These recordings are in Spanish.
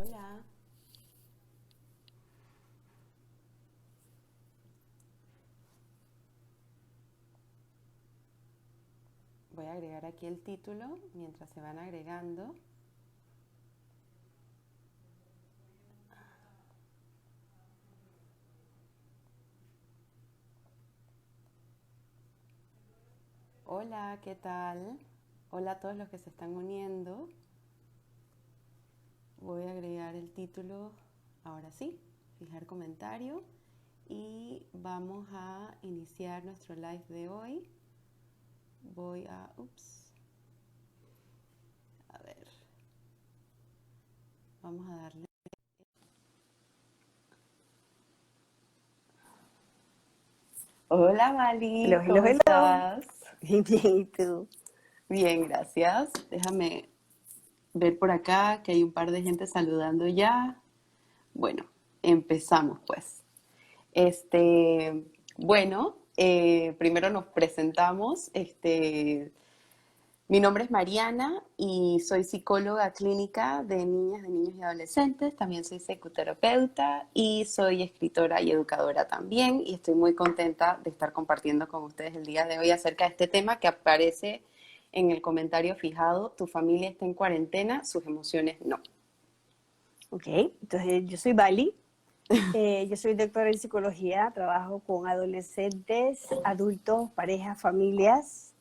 Hola, voy a agregar aquí el título mientras se van agregando. Hola, ¿qué tal? Hola a todos los que se están uniendo. Voy a agregar el título, ahora sí, fijar comentario y vamos a iniciar nuestro live de hoy. A ver, vamos a darle. Hola Hello, Mali, hello, ¿cómo hello. estás? Bien, bien, ¿y tú? Bien, gracias. Déjame ver por acá que hay un par de gente saludando ya. Bueno, empezamos pues. Este, primero nos presentamos. Mi nombre es Mariana y soy psicóloga clínica de niñas, de niños y adolescentes. También soy psicoterapeuta y soy escritora y educadora también. Y estoy muy contenta de estar compartiendo con ustedes el día de hoy acerca de este tema que aparece en el comentario fijado: tu familia está en cuarentena, sus emociones no. Ok, entonces yo soy Bali. Yo soy doctora en psicología, trabajo con adolescentes, adultos, parejas, familias,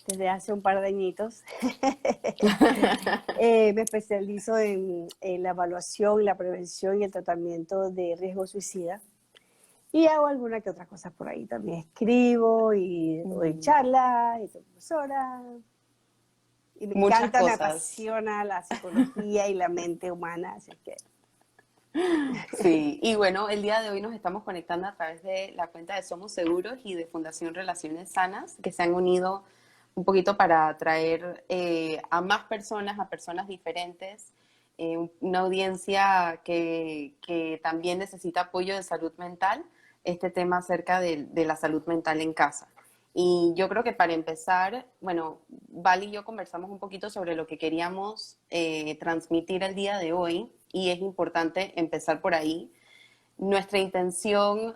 desde hace un par de añitos. Me especializo en la evaluación, la prevención y el tratamiento de riesgo suicida. Y hago alguna que otra cosa por ahí. También escribo y doy charlas, y soy profesora. Y me Muchas encanta, me cosas. apasiona la psicología y la mente humana, así que Sí, y bueno, el día de hoy nos estamos conectando a través de la cuenta de Somos Seguros y de Fundación Relaciones Sanas, que se han unido un poquito para atraer a más personas, a personas diferentes, una audiencia que también necesita apoyo de salud mental, este tema acerca de la salud mental en casa. Y yo creo que para empezar, bueno, Val y yo conversamos un poquito sobre lo que queríamos transmitir el día de hoy y es importante empezar por ahí. Nuestra intención,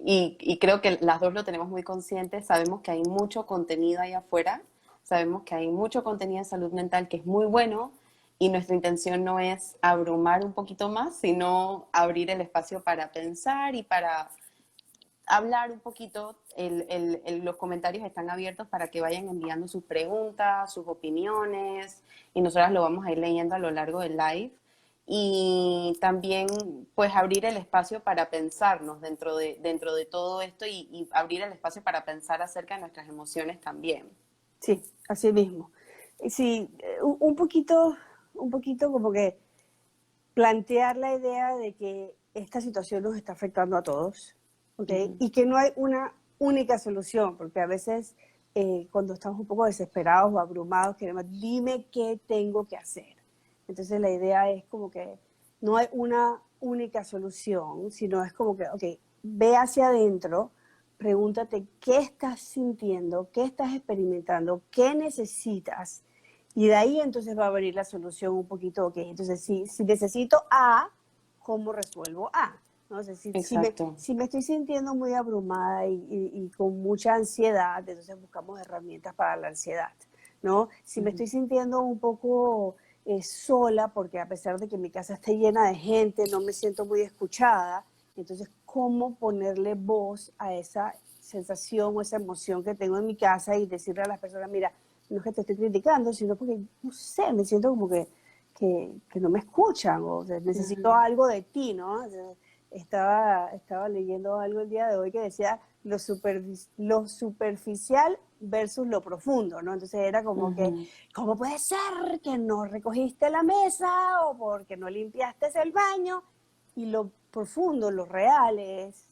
y creo que las dos lo tenemos muy conscientes, sabemos que hay mucho contenido ahí afuera, sabemos que hay mucho contenido de salud mental que es muy bueno y nuestra intención no es abrumar un poquito más, sino abrir el espacio para pensar y para hablar un poquito. Los comentarios están abiertos para que vayan enviando sus preguntas, sus opiniones, y nosotras lo vamos a ir leyendo a lo largo del live. Y también, pues, abrir el espacio para pensarnos dentro de todo esto y abrir el espacio para pensar acerca de nuestras emociones también. sí, así mismo. Sí, un poquito como que plantear la idea de que esta situación nos está afectando a todos, ¿ok? Ujú. Y que no hay una única solución, porque a veces cuando estamos un poco desesperados o abrumados queremos, dime qué tengo que hacer. Entonces la idea es como que no hay una única solución, sino es como que, ok, ve hacia adentro, pregúntate qué estás sintiendo, qué estás experimentando, qué necesitas, y de ahí entonces va a venir la solución un poquito, ok, entonces si necesito A, ¿cómo resuelvo A? ¿No? O sea, Exacto. si me estoy sintiendo muy abrumada y con mucha ansiedad, entonces buscamos herramientas para la ansiedad, ¿no? Si me Ujú. estoy sintiendo un poco sola, porque a pesar de que mi casa esté llena de gente, no me siento muy escuchada, entonces, ¿cómo ponerle voz a esa sensación o esa emoción que tengo en mi casa y decirle a las personas, mira, no es que te estoy criticando, sino porque, no sé, me siento como que no me escuchan, o sea, necesito Ujú. algo de ti, ¿no? O sea, estaba leyendo algo el día de hoy que decía lo superficial versus lo profundo, ¿no? Entonces era como que, Ujú. ¿cómo puede ser que no recogiste la mesa o porque no limpiaste el baño? Y lo profundo, lo real es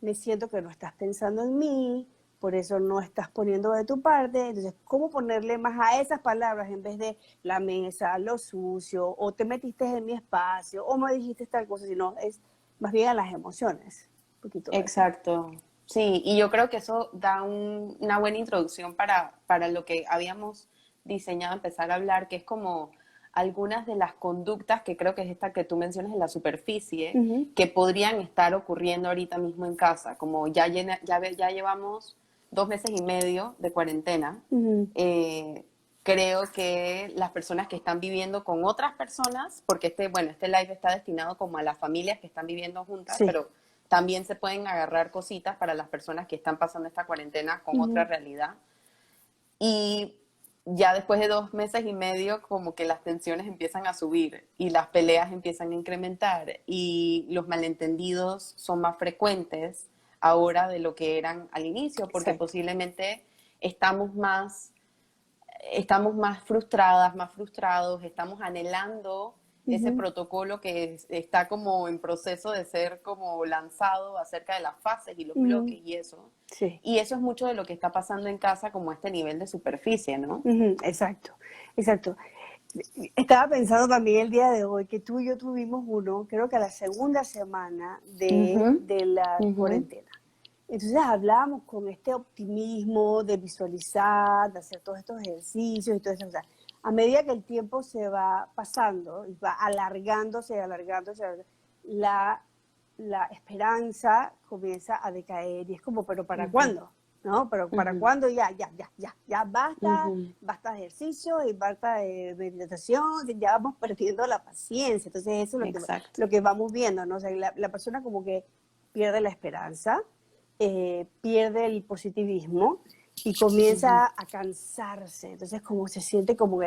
me siento que no estás pensando en mí, por eso no estás poniendo de tu parte. Entonces, ¿cómo ponerle más a esas palabras en vez de la mesa, lo sucio, o te metiste en mi espacio, o me dijiste tal cosa? Sino es más bien a las emociones, un poquito de eso. Exacto. Sí, y yo creo que eso da una buena introducción para lo que habíamos diseñado empezar a hablar, que es como algunas de las conductas que creo que es esta que tú mencionas en la superficie, Ujú. que podrían estar ocurriendo ahorita mismo en casa, como ya llevamos 2 meses y medio de cuarentena. Ujú. Creo que las personas que están viviendo con otras personas, porque este live está destinado como a las familias que están viviendo juntas, Sí. pero también se pueden agarrar cositas para las personas que están pasando esta cuarentena con otra Ujú. realidad. Y ya después de 2 meses y medio, como que las tensiones empiezan a subir y las peleas empiezan a incrementar y los malentendidos son más frecuentes ahora de lo que eran al inicio, porque Exacto. posiblemente estamos más estamos más frustradas, más frustrados, estamos anhelando ese Ujú. protocolo que está como en proceso de ser como lanzado acerca de las fases y los Ujú. bloques y eso. Sí. Y eso es mucho de lo que está pasando en casa, como este nivel de superficie, ¿no? Ujú. Exacto, exacto. Estaba pensando también el día de hoy que tú y yo tuvimos uno, creo que a la segunda semana Ujú, de la ujú, cuarentena. Entonces hablábamos con este optimismo de visualizar, de hacer todos estos ejercicios y todo eso. O sea, a medida que el tiempo se va pasando y va alargándose, alargándose, la, la esperanza comienza a decaer y es como, pero ¿para ujú, cuándo? ¿No? Pero ¿para ujú, cuándo? Ya basta, ujú. basta de ejercicio y basta de meditación, ya vamos perdiendo la paciencia. Entonces eso es Exacto. lo que vamos viendo, ¿no? O sea, la persona como que pierde la esperanza, pierde el positivismo y Ujú, comienza a cansarse. Entonces, como se siente como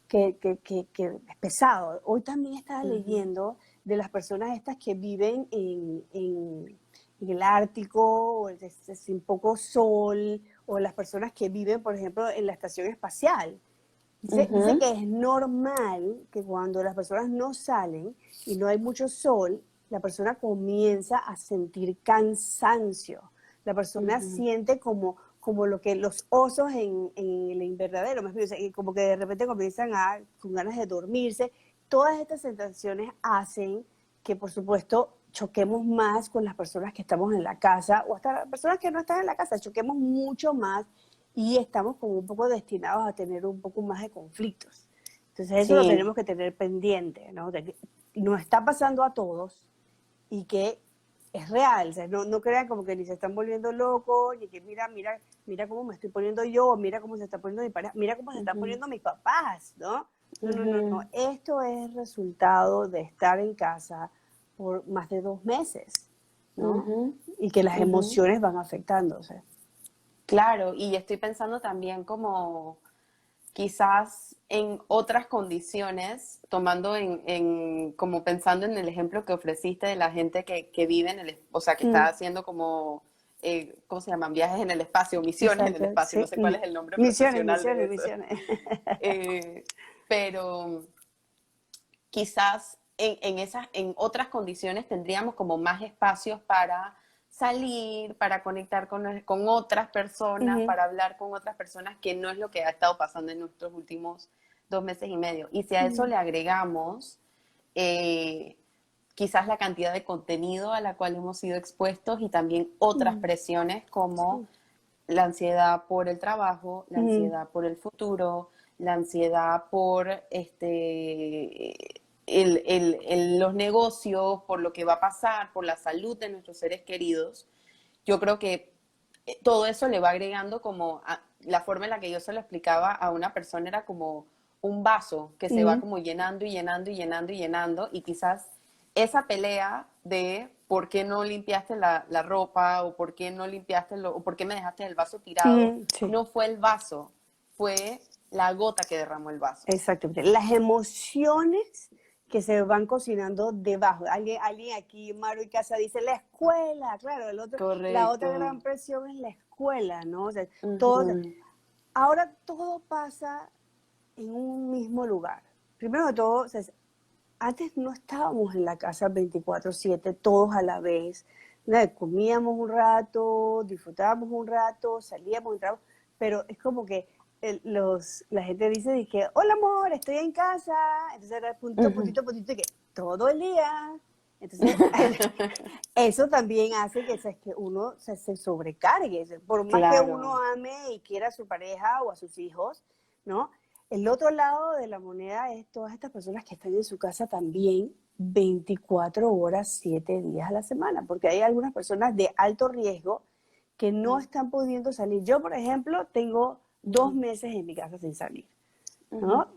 que es pesado. Hoy también estaba ujú, leyendo de las personas estas que viven en el Ártico, o sin poco sol, o las personas que viven, por ejemplo, en la estación espacial. Dice ujú, que es normal que cuando las personas no salen y no hay mucho sol, la persona comienza a sentir cansancio. La persona ujú. siente como lo que los osos en el invernadero, me explico, o sea, como que de repente comienzan con ganas de dormirse. Todas estas sensaciones hacen que, por supuesto, choquemos más con las personas que estamos en la casa, o hasta las personas que no están en la casa, choquemos mucho más y estamos como un poco destinados a tener un poco más de conflictos. Entonces eso lo Sí, tenemos que tener pendiente, ¿no? De que nos está pasando a todos y que es real, o sea, no crean como que ni se están volviendo locos, ni que mira cómo me estoy poniendo yo, mira cómo se está poniendo mi pareja, mira cómo se están ujú, poniendo mis papás, ¿no? No, ujú, esto es resultado de estar en casa por más de 2 meses, ¿no? ujú, Y que las ujú. emociones van afectándose. Claro, y estoy pensando también como quizás en otras condiciones, como pensando en el ejemplo que ofreciste de la gente que vive o sea, que está Mm. haciendo como, ¿cómo se llaman? Viajes en el espacio, misiones en el Exacto, espacio, no sí. sé cuál es el nombre Misiones, profesional de misiones, eso. misiones. Eh, pero quizás en otras condiciones tendríamos como más espacios para salir, para conectar con otras personas, Ujú, para hablar con otras personas, que no es lo que ha estado pasando en nuestros últimos 2 meses y medio. Y si a eso ujú, le agregamos eh, quizás la cantidad de contenido a la cual hemos sido expuestos y también otras ujú, presiones como sí, la ansiedad por el trabajo, la ujú, ansiedad por el futuro, la ansiedad por los negocios, por lo que va a pasar, por la salud de nuestros seres queridos. Yo creo que todo eso le va agregando la forma en la que yo se lo explicaba a una persona era como un vaso que se va ujú, como llenando y llenando y llenando y llenando y quizás esa pelea de por qué no limpiaste la ropa o por qué no limpiaste o por qué me dejaste el vaso tirado, ujú, sí, no fue el vaso, fue la gota que derramó el vaso. exactamente. Las emociones que se van cocinando debajo. Alguien aquí, Maru y Casa, dice la escuela, claro, la otra Correcto. gran presión es la escuela, ¿no? O sea, Ujú, ahora todo pasa en un mismo lugar. Primero de todo, o sea, antes no estábamos en la casa 24/7, todos a la vez. ¿No? Comíamos un rato, disfrutábamos un rato, salíamos, entrábamos, pero es como que la gente dice que, hola amor, estoy en casa. Entonces era puntito, ujú. puntito, puntito, y que todo el día. Entonces, eso también hace que, ¿sabes? Que uno se sobrecargue. Por más que uno Claro. ame y quiera a su pareja o a sus hijos, ¿no? El otro lado de la moneda es todas estas personas que están en su casa también 24 horas, 7 días a la semana, porque hay algunas personas de alto riesgo que no están pudiendo salir. Yo, por ejemplo, tengo 2 meses en mi casa sin salir, ¿no?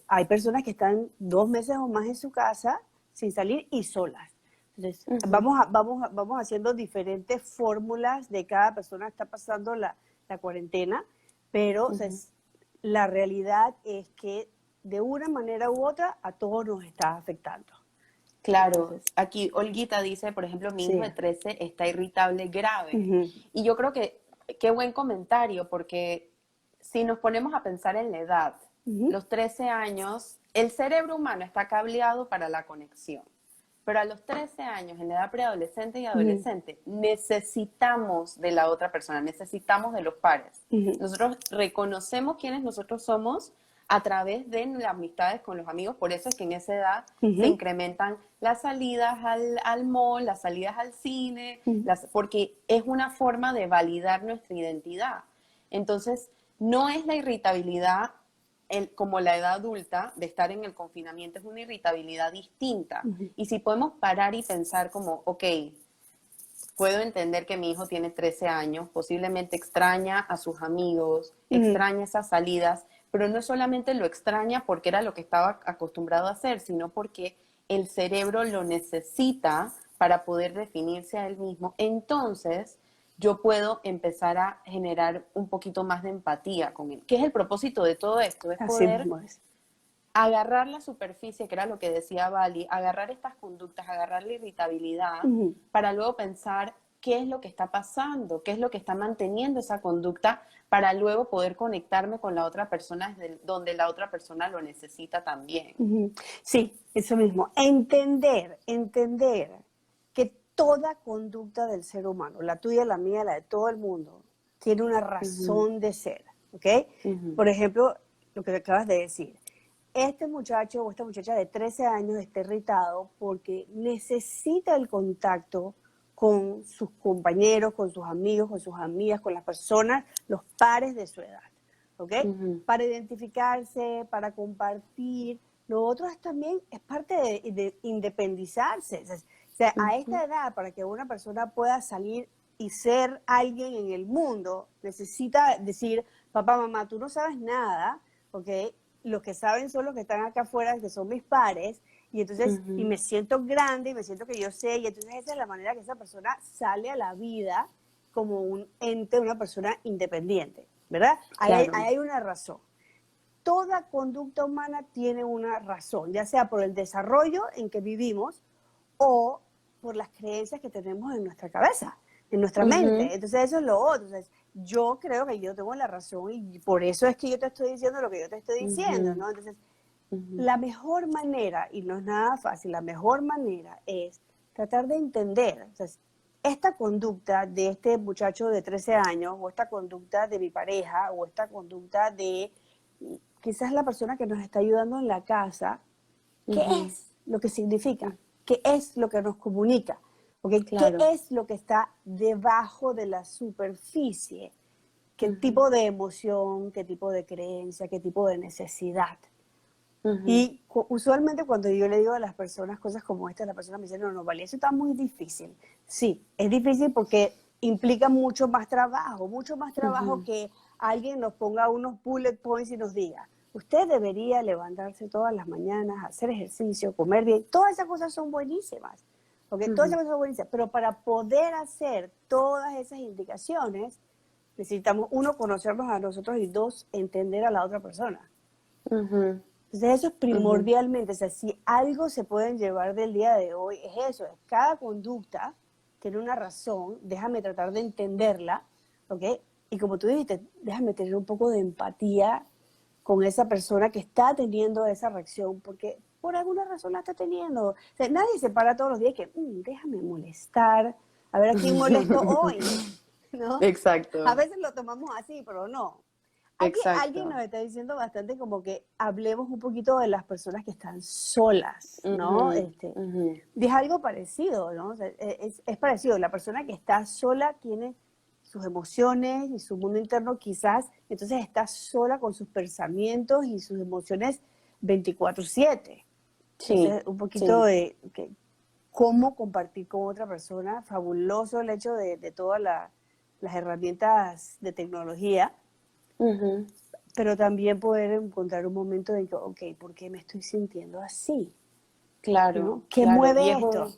Hay personas que están 2 meses o más en su casa sin salir y solas. Entonces, vamos haciendo diferentes fórmulas de cada persona que está pasando la cuarentena, pero o sea, la realidad es que de una manera u otra a todos nos está afectando. Claro, Entonces, aquí Olguita dice, por ejemplo, mi hijo sí. de 13 está irritable grave. Y yo creo que qué buen comentario, porque si nos ponemos a pensar en la edad, los 13 años, el cerebro humano está cableado para la conexión. Pero a los 13 años, en la edad preadolescente y adolescente, necesitamos de la otra persona, necesitamos de los pares. Nosotros reconocemos quiénes nosotros somos a través de las amistades con los amigos, por eso es que en esa edad se incrementan las salidas al mall, las salidas al cine, porque es una forma de validar nuestra identidad. Entonces, no es la irritabilidad como la edad adulta de estar en el confinamiento, es una irritabilidad distinta. Y si podemos parar y pensar como, ok, puedo entender que mi hijo tiene 13 años, posiblemente extraña a sus amigos, extraña esas salidas, pero no solamente lo extraña porque era lo que estaba acostumbrado a hacer, sino porque el cerebro lo necesita para poder definirse a él mismo. Entonces, yo puedo empezar a generar un poquito más de empatía con él. ¿Qué es el propósito de todo esto? Es Así poder mismo es. agarrar la superficie, que era lo que decía Vali, agarrar estas conductas, agarrar la irritabilidad, para luego pensar qué es lo que está pasando, qué es lo que está manteniendo esa conducta, para luego poder conectarme con la otra persona desde donde la otra persona lo necesita también. Sí, eso mismo. Entender que toda conducta del ser humano, la tuya, la mía, la de todo el mundo, tiene una razón de ser, ¿ok? Por ejemplo, lo que acabas de decir. Este muchacho o esta muchacha de 13 años está irritado porque necesita el contacto con sus compañeros, con sus amigos, con sus amigas, con las personas, los pares de su edad, ¿ok? Para identificarse, para compartir. Lo otro es también, es parte de independizarse. O sea, a esta edad, para que una persona pueda salir y ser alguien en el mundo, necesita decir, papá, mamá, tú no sabes nada, ¿ok? Los que saben son los que están acá afuera, que son mis pares, y entonces, y me siento grande, y me siento que yo sé, y entonces esa es la manera que esa persona sale a la vida como un ente, una persona independiente, ¿verdad? Claro. Ahí hay una razón. Toda conducta humana tiene una razón, ya sea por el desarrollo en que vivimos o por las creencias que tenemos en nuestra cabeza, en nuestra mente. Entonces eso es lo otro. Entonces, yo creo que yo tengo la razón y por eso es que yo te estoy diciendo lo que yo te estoy diciendo, ¿no? Entonces, la mejor manera, y no es nada fácil, la mejor manera es tratar de entender, o sea, esta conducta de este muchacho de 13 años, o esta conducta de mi pareja, o esta conducta de quizás la persona que nos está ayudando en la casa, ¿qué es lo que significa? ¿Qué es lo que nos comunica? ¿Okay? Claro. ¿Qué es lo que está debajo de la superficie? ¿Qué tipo de emoción, qué tipo de creencia, qué tipo de necesidad? Y usualmente cuando yo le digo a las personas cosas como esta, las personas me dicen, no, Vale, eso está muy difícil. Sí, es difícil porque implica mucho más trabajo que alguien nos ponga unos bullet points y nos diga, usted debería levantarse todas las mañanas, hacer ejercicio, comer bien. Todas esas cosas son buenísimas, porque todas esas cosas son buenísimas. Pero para poder hacer todas esas indicaciones, necesitamos, uno, conocernos a nosotros y dos, entender a la otra persona. Entonces eso es primordialmente, o sea, si algo se pueden llevar del día de hoy es eso, es cada conducta tiene una razón, déjame tratar de entenderla, ¿ok? Y como tú dijiste, déjame tener un poco de empatía con esa persona que está teniendo esa reacción, porque por alguna razón la está teniendo. O sea, nadie se para todos los días que, déjame molestar, a ver a quién molesto hoy, ¿no? Exacto. A veces lo tomamos así, pero no. Alguien nos está diciendo bastante como que hablemos un poquito de las personas que están solas, ¿no? Dije algo parecido, ¿no? O sea, es parecido. La persona que está sola tiene sus emociones y su mundo interno quizás, entonces está sola con sus pensamientos y sus emociones 24/7. Sí, Entonces, un poquito sí. de cómo compartir con otra persona. Fabuloso el hecho de todas las herramientas de tecnología, Ujú. pero también poder encontrar un momento en que, ok, ¿por qué me estoy sintiendo así? Claro, ¿No? ¿Qué claro. mueve esto?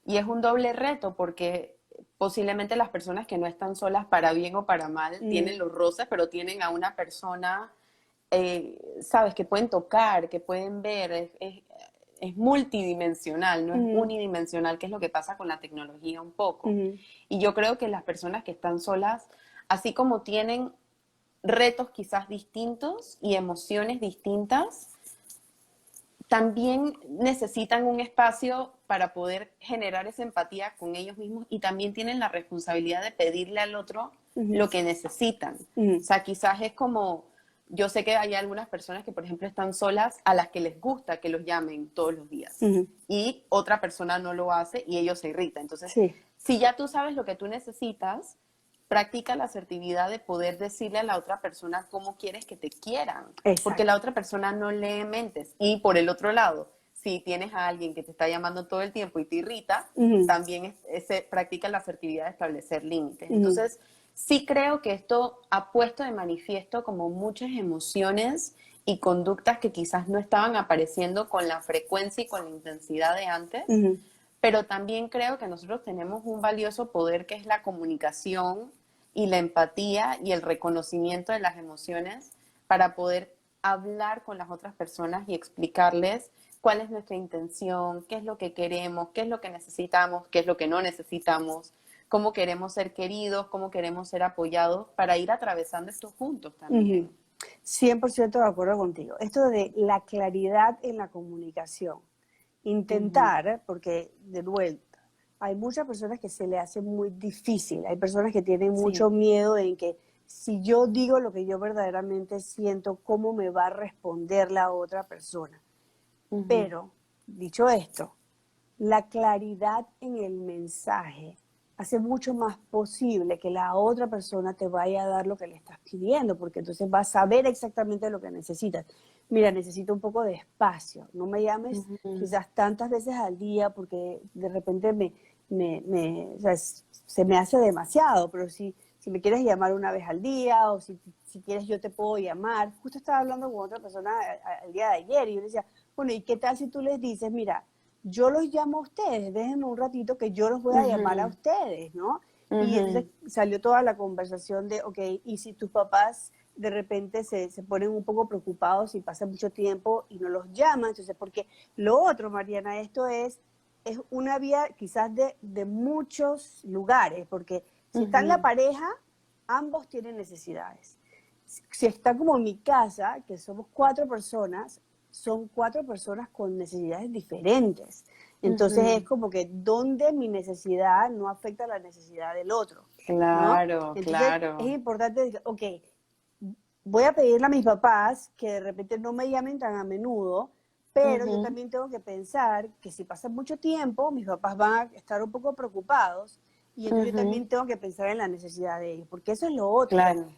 Y es un doble reto porque posiblemente las personas que no están solas para bien o para mal Mm, tienen los roces, pero tienen a una persona, sabes, que pueden tocar, que pueden ver, es multidimensional, no es mm, unidimensional, que es lo que pasa con la tecnología un poco. mm, Y yo creo que las personas que están solas, así como tienen retos quizás distintos y emociones distintas, también necesitan un espacio para poder generar esa empatía con ellos mismos y también tienen la responsabilidad de pedirle al otro mm, lo que necesitan. O mm, sea, quizás es como, yo sé que hay algunas personas que, por ejemplo, están solas a las que les gusta que los llamen todos los días mm. y otra persona no lo hace y ellos se irritan. Entonces, Sí, si ya tú sabes lo que tú necesitas, practica la asertividad de poder decirle a la otra persona cómo quieres que te quieran, porque la exacto. otra persona no lee mentes. Y por el otro lado, si tienes a alguien que te está llamando todo el tiempo y te irrita, Mm, también practica la asertividad de establecer límites. mm, Entonces, sí creo que esto ha puesto de manifiesto como muchas emociones y conductas que quizás no estaban apareciendo con la frecuencia y con la intensidad de antes, mm. pero también creo que nosotros tenemos un valioso poder que es la comunicación y la empatía y el reconocimiento de las emociones para poder hablar con las otras personas y explicarles cuál es nuestra intención, qué es lo que queremos, qué es lo que necesitamos, qué es lo que no necesitamos, cómo queremos ser queridos, cómo queremos ser apoyados para ir atravesando esto juntos Ujú. también. 100% de acuerdo contigo. Esto de la claridad en la comunicación. Ujú. Intentar, porque de vuelta, hay muchas personas que se le hace muy difícil. Hay personas que tienen mucho Sí. miedo en que si yo digo lo que yo verdaderamente siento, ¿cómo me va a responder la otra persona? Ujú. Pero, dicho esto, la claridad en el mensaje hace mucho más posible que la otra persona te vaya a dar lo que le estás pidiendo, porque entonces vas a saber exactamente lo que necesitas. Mira, necesito un poco de espacio, no me llames Ujú. quizás tantas veces al día porque de repente o sea, se me hace demasiado, pero si me quieres llamar una vez al día o si quieres yo te puedo llamar. Justo estaba hablando con otra persona el día de ayer y yo le decía, bueno, ¿y qué tal si tú les dices, mira, yo los llamo a ustedes, déjenme un ratito que yo los voy a llamar a Ujú. ustedes, ¿no? Y entonces Ujú. salió toda la conversación de, ok, y si tus papás de repente se ponen un poco preocupados y pasa mucho tiempo y no los llaman, entonces, porque lo otro, Mariana, esto es una vía quizás de muchos lugares, porque si está en la Ujú. pareja, ambos tienen necesidades. Si está como en mi casa, que somos 4 personas, son 4 personas con necesidades diferentes. Entonces es Ujú. como que donde mi necesidad no afecta a la necesidad del otro, ¿no? Claro, Entonces es claro. importante decir, ok, voy a pedirle a mis papás que de repente no me llamen tan a menudo, pero yo Ujú. también tengo que pensar que si pasa mucho tiempo, mis papás van a estar un poco preocupados y entonces yo Ujú. también tengo que pensar en la necesidad de ellos, porque eso es lo otro. O sea, Claro.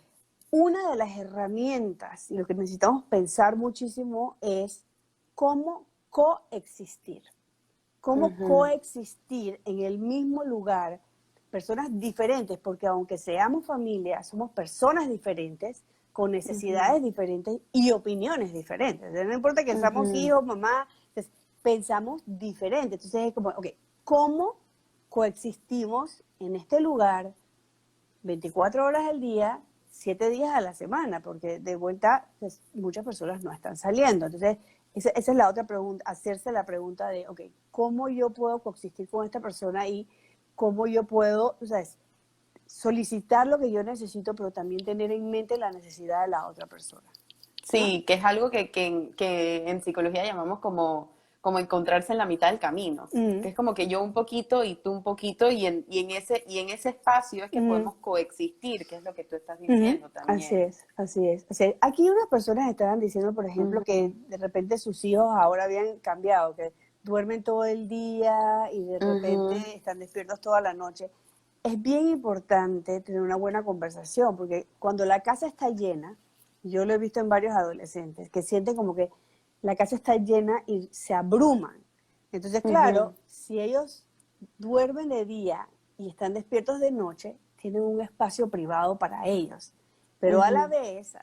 una de las herramientas y lo que necesitamos pensar muchísimo es cómo coexistir. Cómo Ujú. coexistir en el mismo lugar personas diferentes, porque aunque seamos familia, somos personas diferentes, con Ujú. necesidades diferentes y opiniones diferentes. No importa que seamos Ujú. hijos, mamá, entonces, pensamos diferente. Entonces es como, ok, ¿cómo coexistimos en este lugar 24 horas al día, 7 días a la semana? Porque de vuelta pues, muchas personas no están saliendo. Entonces, esa es la otra pregunta, hacerse la pregunta de, ok, ¿cómo yo puedo coexistir con esta persona y cómo yo puedo, o sea, solicitar lo que yo necesito, pero también tener en mente la necesidad de la otra persona, ¿no? Sí, que es algo que en psicología llamamos como encontrarse en la mitad del camino, que Mm, es como que yo un poquito y tú un poquito y en ese espacio es que mm, podemos coexistir, que es lo que tú estás mm. diciendo Así también. es, así es, así es. Aquí unas personas estaban diciendo, por ejemplo, que Ujú. de repente sus hijos ahora habían cambiado, que duermen todo el día y de repente Ujú. están despiertos toda la noche. es bien importante tener una buena conversación, porque cuando la casa está llena, yo lo he visto en varios adolescentes, que sienten como que la casa está llena y se abruman. Entonces, claro, Ujú, si ellos duermen de día y están despiertos de noche, tienen un espacio privado para ellos. Pero ujú, a la vez,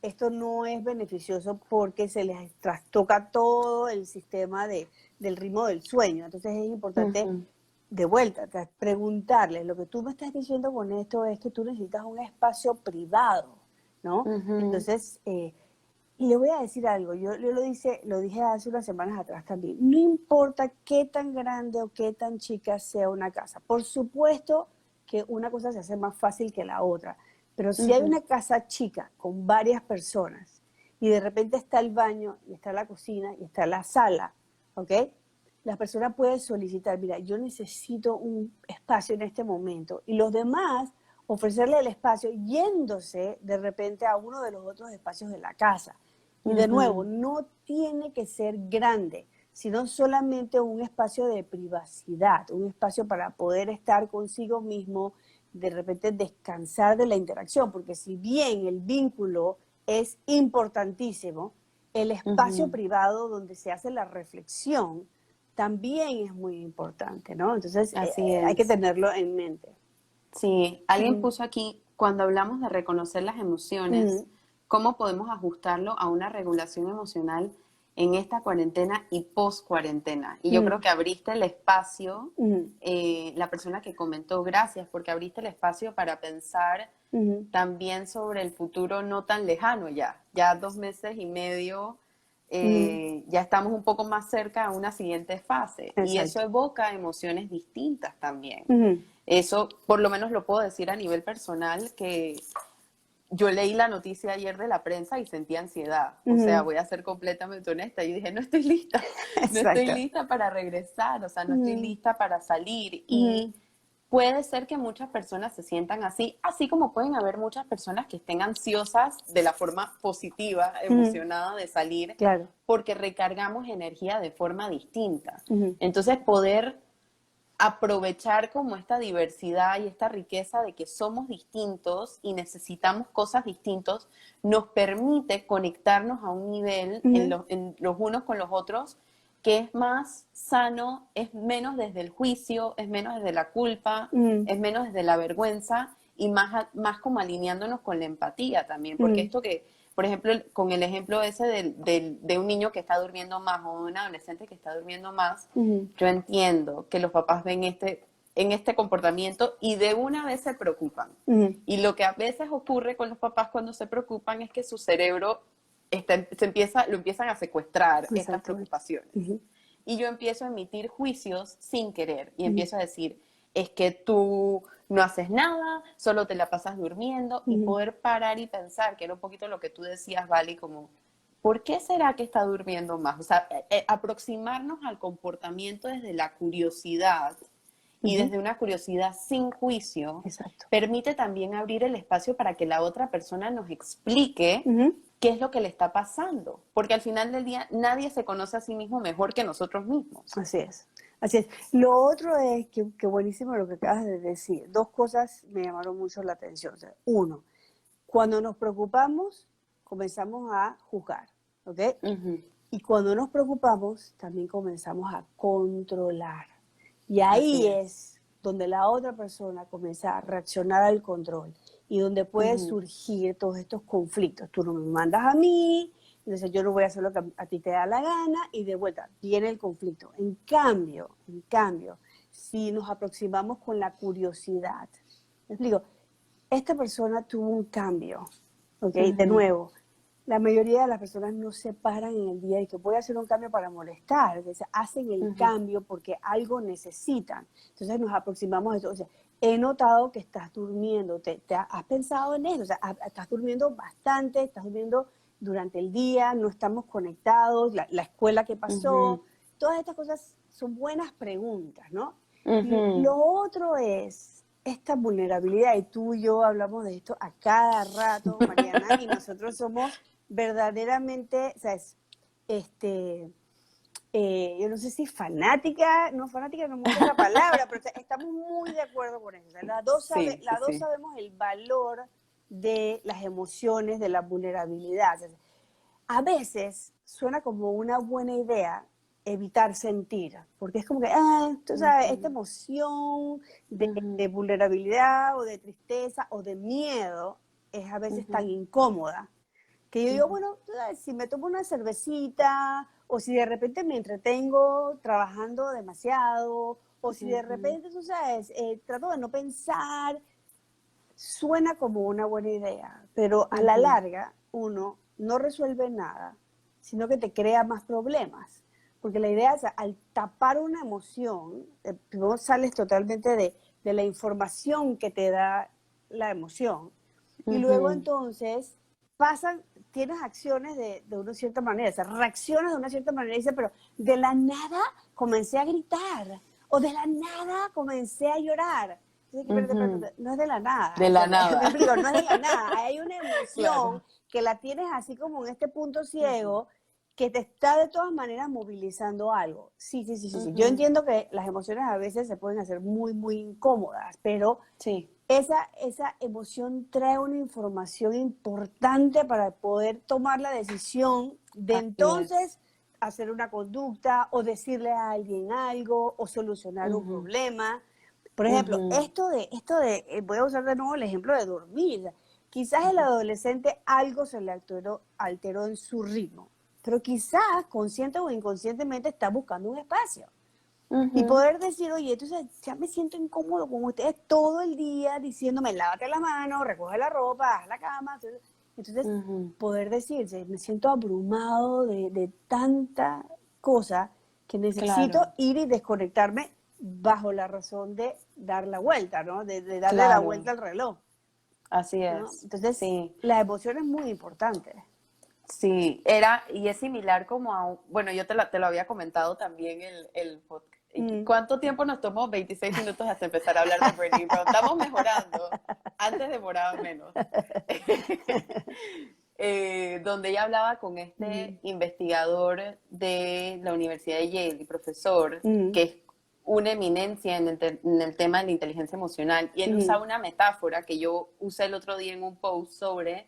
esto no es beneficioso porque se les trastoca todo el sistema del ritmo del sueño. Entonces es importante ujú, de vuelta, preguntarles, lo que tú me estás diciendo con esto es que tú necesitas un espacio privado, ¿no? ujú, Entonces, y le voy a decir algo, yo lo dije hace unas semanas atrás también, no importa qué tan grande o qué tan chica sea una casa, por supuesto que una cosa se hace más fácil que la otra, pero si hay ujú, una casa chica con varias personas y de repente está el baño y está la cocina y está la sala, ¿ok? La persona puede solicitar, mira, yo necesito un espacio en este momento y los demás ofrecerle el espacio yéndose de repente a uno de los otros espacios de la casa. Y de nuevo, ujú. no tiene que ser grande, sino solamente un espacio de privacidad, un espacio para poder estar consigo mismo, de repente descansar de la interacción, porque si bien el vínculo es importantísimo, el espacio Ujú. privado donde se hace la reflexión también es muy importante, ¿no? Entonces Así hay que es. tenerlo en mente. Sí, alguien Ujú, puso aquí, cuando hablamos de reconocer las emociones, ujú, ¿cómo podemos ajustarlo a una regulación emocional en esta cuarentena y post cuarentena? Y yo creo ujú, que abriste el espacio, ujú, la persona que comentó, gracias, porque abriste el espacio para pensar ujú, también sobre el futuro no tan lejano ya 2 meses y medio, ujú. ya estamos un poco más cerca a una siguiente fase y eso Exacto. evoca emociones distintas también. Ujú, Eso por lo menos lo puedo decir a nivel personal, que yo leí la noticia ayer de la prensa y sentí ansiedad. O sea, ujú. voy a ser completamente honesta. Yo dije, no estoy lista, no estoy Exacto. lista para regresar, o sea, no estoy Ujú, lista para salir. Y ujú, puede ser que muchas personas se sientan así, así como pueden haber muchas personas que estén ansiosas de la forma positiva, ujú. emocionada de salir, Claro. porque recargamos energía de forma distinta. Ujú, Entonces, poder aprovechar como esta diversidad y esta riqueza de que somos distintos y necesitamos cosas distintos, nos permite conectarnos a un nivel ujú, en los unos con los otros que es más sano, es menos desde el juicio, es menos desde la culpa, ujú, es menos desde la vergüenza y más como alineándonos con la empatía también, porque ujú, esto que, por ejemplo, con el ejemplo ese de un niño que está durmiendo más o un adolescente que está durmiendo más, ujú, yo entiendo que los papás ven en este comportamiento y de una vez se preocupan. ujú. Y lo que a veces ocurre con los papás cuando se preocupan es que su cerebro lo empiezan a secuestrar estas Exactamente. preocupaciones. Ujú, Y yo empiezo a emitir juicios sin querer y ujú, empiezo a decir, es que tú no haces nada, solo te la pasas durmiendo y ujú, poder parar y pensar, que era un poquito lo que tú decías, Vali, como, ¿por qué será que está durmiendo más? O sea, aproximarnos al comportamiento desde la curiosidad y ujú. desde una curiosidad sin juicio, Exacto. permite también abrir el espacio para que la otra persona nos explique Ujú. qué es lo que le está pasando, porque al final del día nadie se conoce a sí mismo mejor que nosotros mismos. Así es. Así es. Lo otro es que buenísimo lo que acabas de decir. Dos cosas me llamaron mucho la atención. O sea, uno, cuando nos preocupamos, comenzamos a juzgar, ¿ok? Ujú, Y cuando nos preocupamos, también comenzamos a controlar. Y así ahí es. es donde la otra persona comienza a reaccionar al control y donde puede Ujú, surgir todos estos conflictos. Tú no me mandas a mí, entonces yo no voy a hacer lo que a ti te da la gana y de vuelta viene el conflicto. En cambio, si nos aproximamos con la curiosidad, me explico, esta persona tuvo un cambio, ¿ok? De ujú, nuevo, la mayoría de las personas no se paran en el día y que voy a hacer un cambio para molestar, hacen el ujú, cambio porque algo necesitan. Entonces nos aproximamos a eso. O sea, he notado que estás durmiendo, has pensado en eso, o sea, estás durmiendo bastante, estás durmiendo durante el día, no estamos conectados, la escuela que ujú, pasó, todas estas cosas son buenas preguntas, ¿no? ujú. Lo otro es esta vulnerabilidad, y tú y yo hablamos de esto a cada rato, Mariana, y nosotros somos verdaderamente, ¿sabes? Este, yo no sé si fanática, no fanática, no me gusta la palabra, pero estamos muy de acuerdo con eso. O sea, Sí, sí, las dos sí. sabemos el valor de las emociones, de la vulnerabilidad. O sea, a veces suena como una buena idea evitar sentir, porque es como que, tú sabes, esta Ujú, emoción de ujú, vulnerabilidad o de tristeza o de miedo es a veces tan ujú, incómoda que yo digo, ujú, bueno, tú sabes, si me tomo una cervecita o si de repente me entretengo trabajando demasiado o si de ujú, repente, tú sabes, trato de no pensar, suena como una buena idea, pero a la ujú, larga uno no resuelve nada, sino que te crea más problemas. Porque la idea es, al tapar una emoción, no sales totalmente de la información que te da la emoción. Y luego ujú. entonces pasan, tienes acciones de una cierta manera, o sea, reaccionas de una cierta manera y dices, pero de la nada comencé a gritar o de la nada comencé a llorar. Entonces, Ujú. no es de la nada, De la me nada. explico, no es de la nada, hay una emoción Claro. que la tienes así como en este punto Ujú, ciego que te está de todas maneras movilizando algo. Sí, sí, sí, sí, sí. Yo ujú. entiendo que las emociones a veces se pueden hacer muy, muy incómodas, pero Sí, esa emoción trae una información importante para poder tomar la decisión de así es. entonces hacer una conducta o decirle a alguien algo o solucionar un Ujú, problema. Por ejemplo, ujú, voy a usar de nuevo el ejemplo de dormir. Quizás el ujú, adolescente algo se le alteró en su ritmo, pero quizás consciente o inconscientemente está buscando un espacio. Y ujú, poder decir, oye, entonces ya me siento incómodo con ustedes todo el día diciéndome, lávate las manos, recoge la ropa, haz la cama. Entonces, ujú. poder decirse, me siento abrumado de tanta cosa que necesito Claro, ir y desconectarme bajo la razón de dar la vuelta, ¿no? De darle la claro, vuelta al reloj, así ¿no? es. Entonces, Sí, la emoción es muy importante. sí, y es similar como bueno, yo te lo había comentado también el podcast. Mm. ¿Cuánto tiempo nos tomó? 26 minutos hasta empezar a hablar de Brené Brown. Estamos mejorando. Antes demoraba menos. Donde ella hablaba con Mm, este investigador de la Universidad de Yale y profesor, mm, que es una eminencia en el tema de la inteligencia emocional, y él mm, usaba una metáfora que yo usé el otro día en un post sobre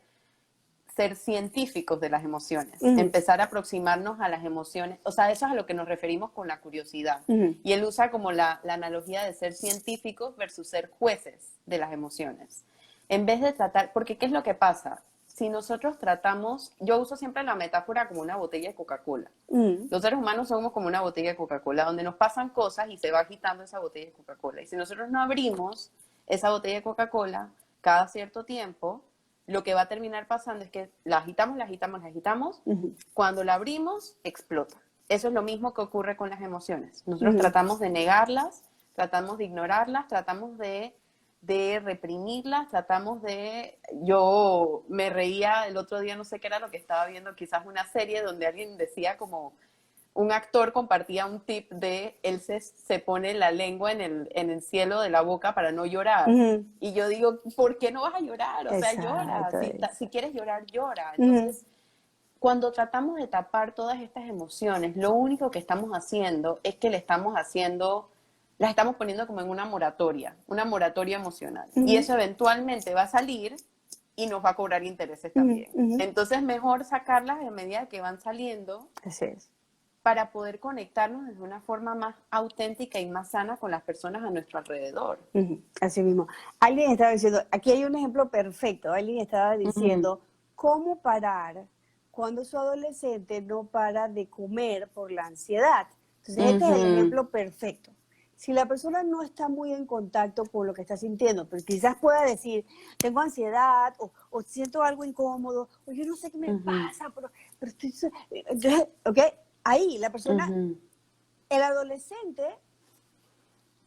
ser científicos de las emociones, mm, empezar a aproximarnos a las emociones, o sea, eso es a lo que nos referimos con la curiosidad. mm, Y él usa como la analogía de ser científicos versus ser jueces de las emociones. En vez de tratar, porque ¿qué es lo que pasa? Si nosotros tratamos, yo uso siempre la metáfora como una botella de Coca-Cola. mm, Los seres humanos somos como una botella de Coca-Cola, donde nos pasan cosas y se va agitando esa botella de Coca-Cola. Y si nosotros no abrimos esa botella de Coca-Cola cada cierto tiempo, lo que va a terminar pasando es que la agitamos, la agitamos, la agitamos. mm, Cuando la abrimos, explota. Eso es lo mismo que ocurre con las emociones. Nosotros mm. tratamos de negarlas, tratamos de ignorarlas, tratamos de reprimirlas, tratamos de... Yo me reía el otro día, no sé qué era lo que estaba viendo, quizás una serie donde alguien decía como un actor compartía un tip de él se pone la lengua en el cielo de la boca para no llorar. Ujú. Y yo digo, ¿por qué no vas a llorar? O sea, llora. Exacto, Si quieres llorar, llora. Ujú, Entonces, cuando tratamos de tapar todas estas emociones, lo único que estamos haciendo es que le estamos haciendo, las estamos poniendo como en una moratoria emocional. Y ujú, eso eventualmente va a salir y nos va a cobrar intereses ujú, también. ujú. Entonces, mejor sacarlas a medida que van saliendo Así es. para poder conectarnos de una forma más auténtica y más sana con las personas a nuestro alrededor. Ujú, así mismo. Alguien estaba diciendo, aquí hay un ejemplo perfecto, alguien estaba Ujú, diciendo, ¿cómo parar cuando su adolescente no para de comer por la ansiedad? Entonces, este es el ujú, ejemplo perfecto. Si la persona no está muy en contacto con lo que está sintiendo, pero quizás pueda decir, tengo ansiedad, o siento algo incómodo, o yo no sé qué me ujú, pasa, pero estoy... Entonces, ¿ok? Ahí la persona, ujú, el adolescente,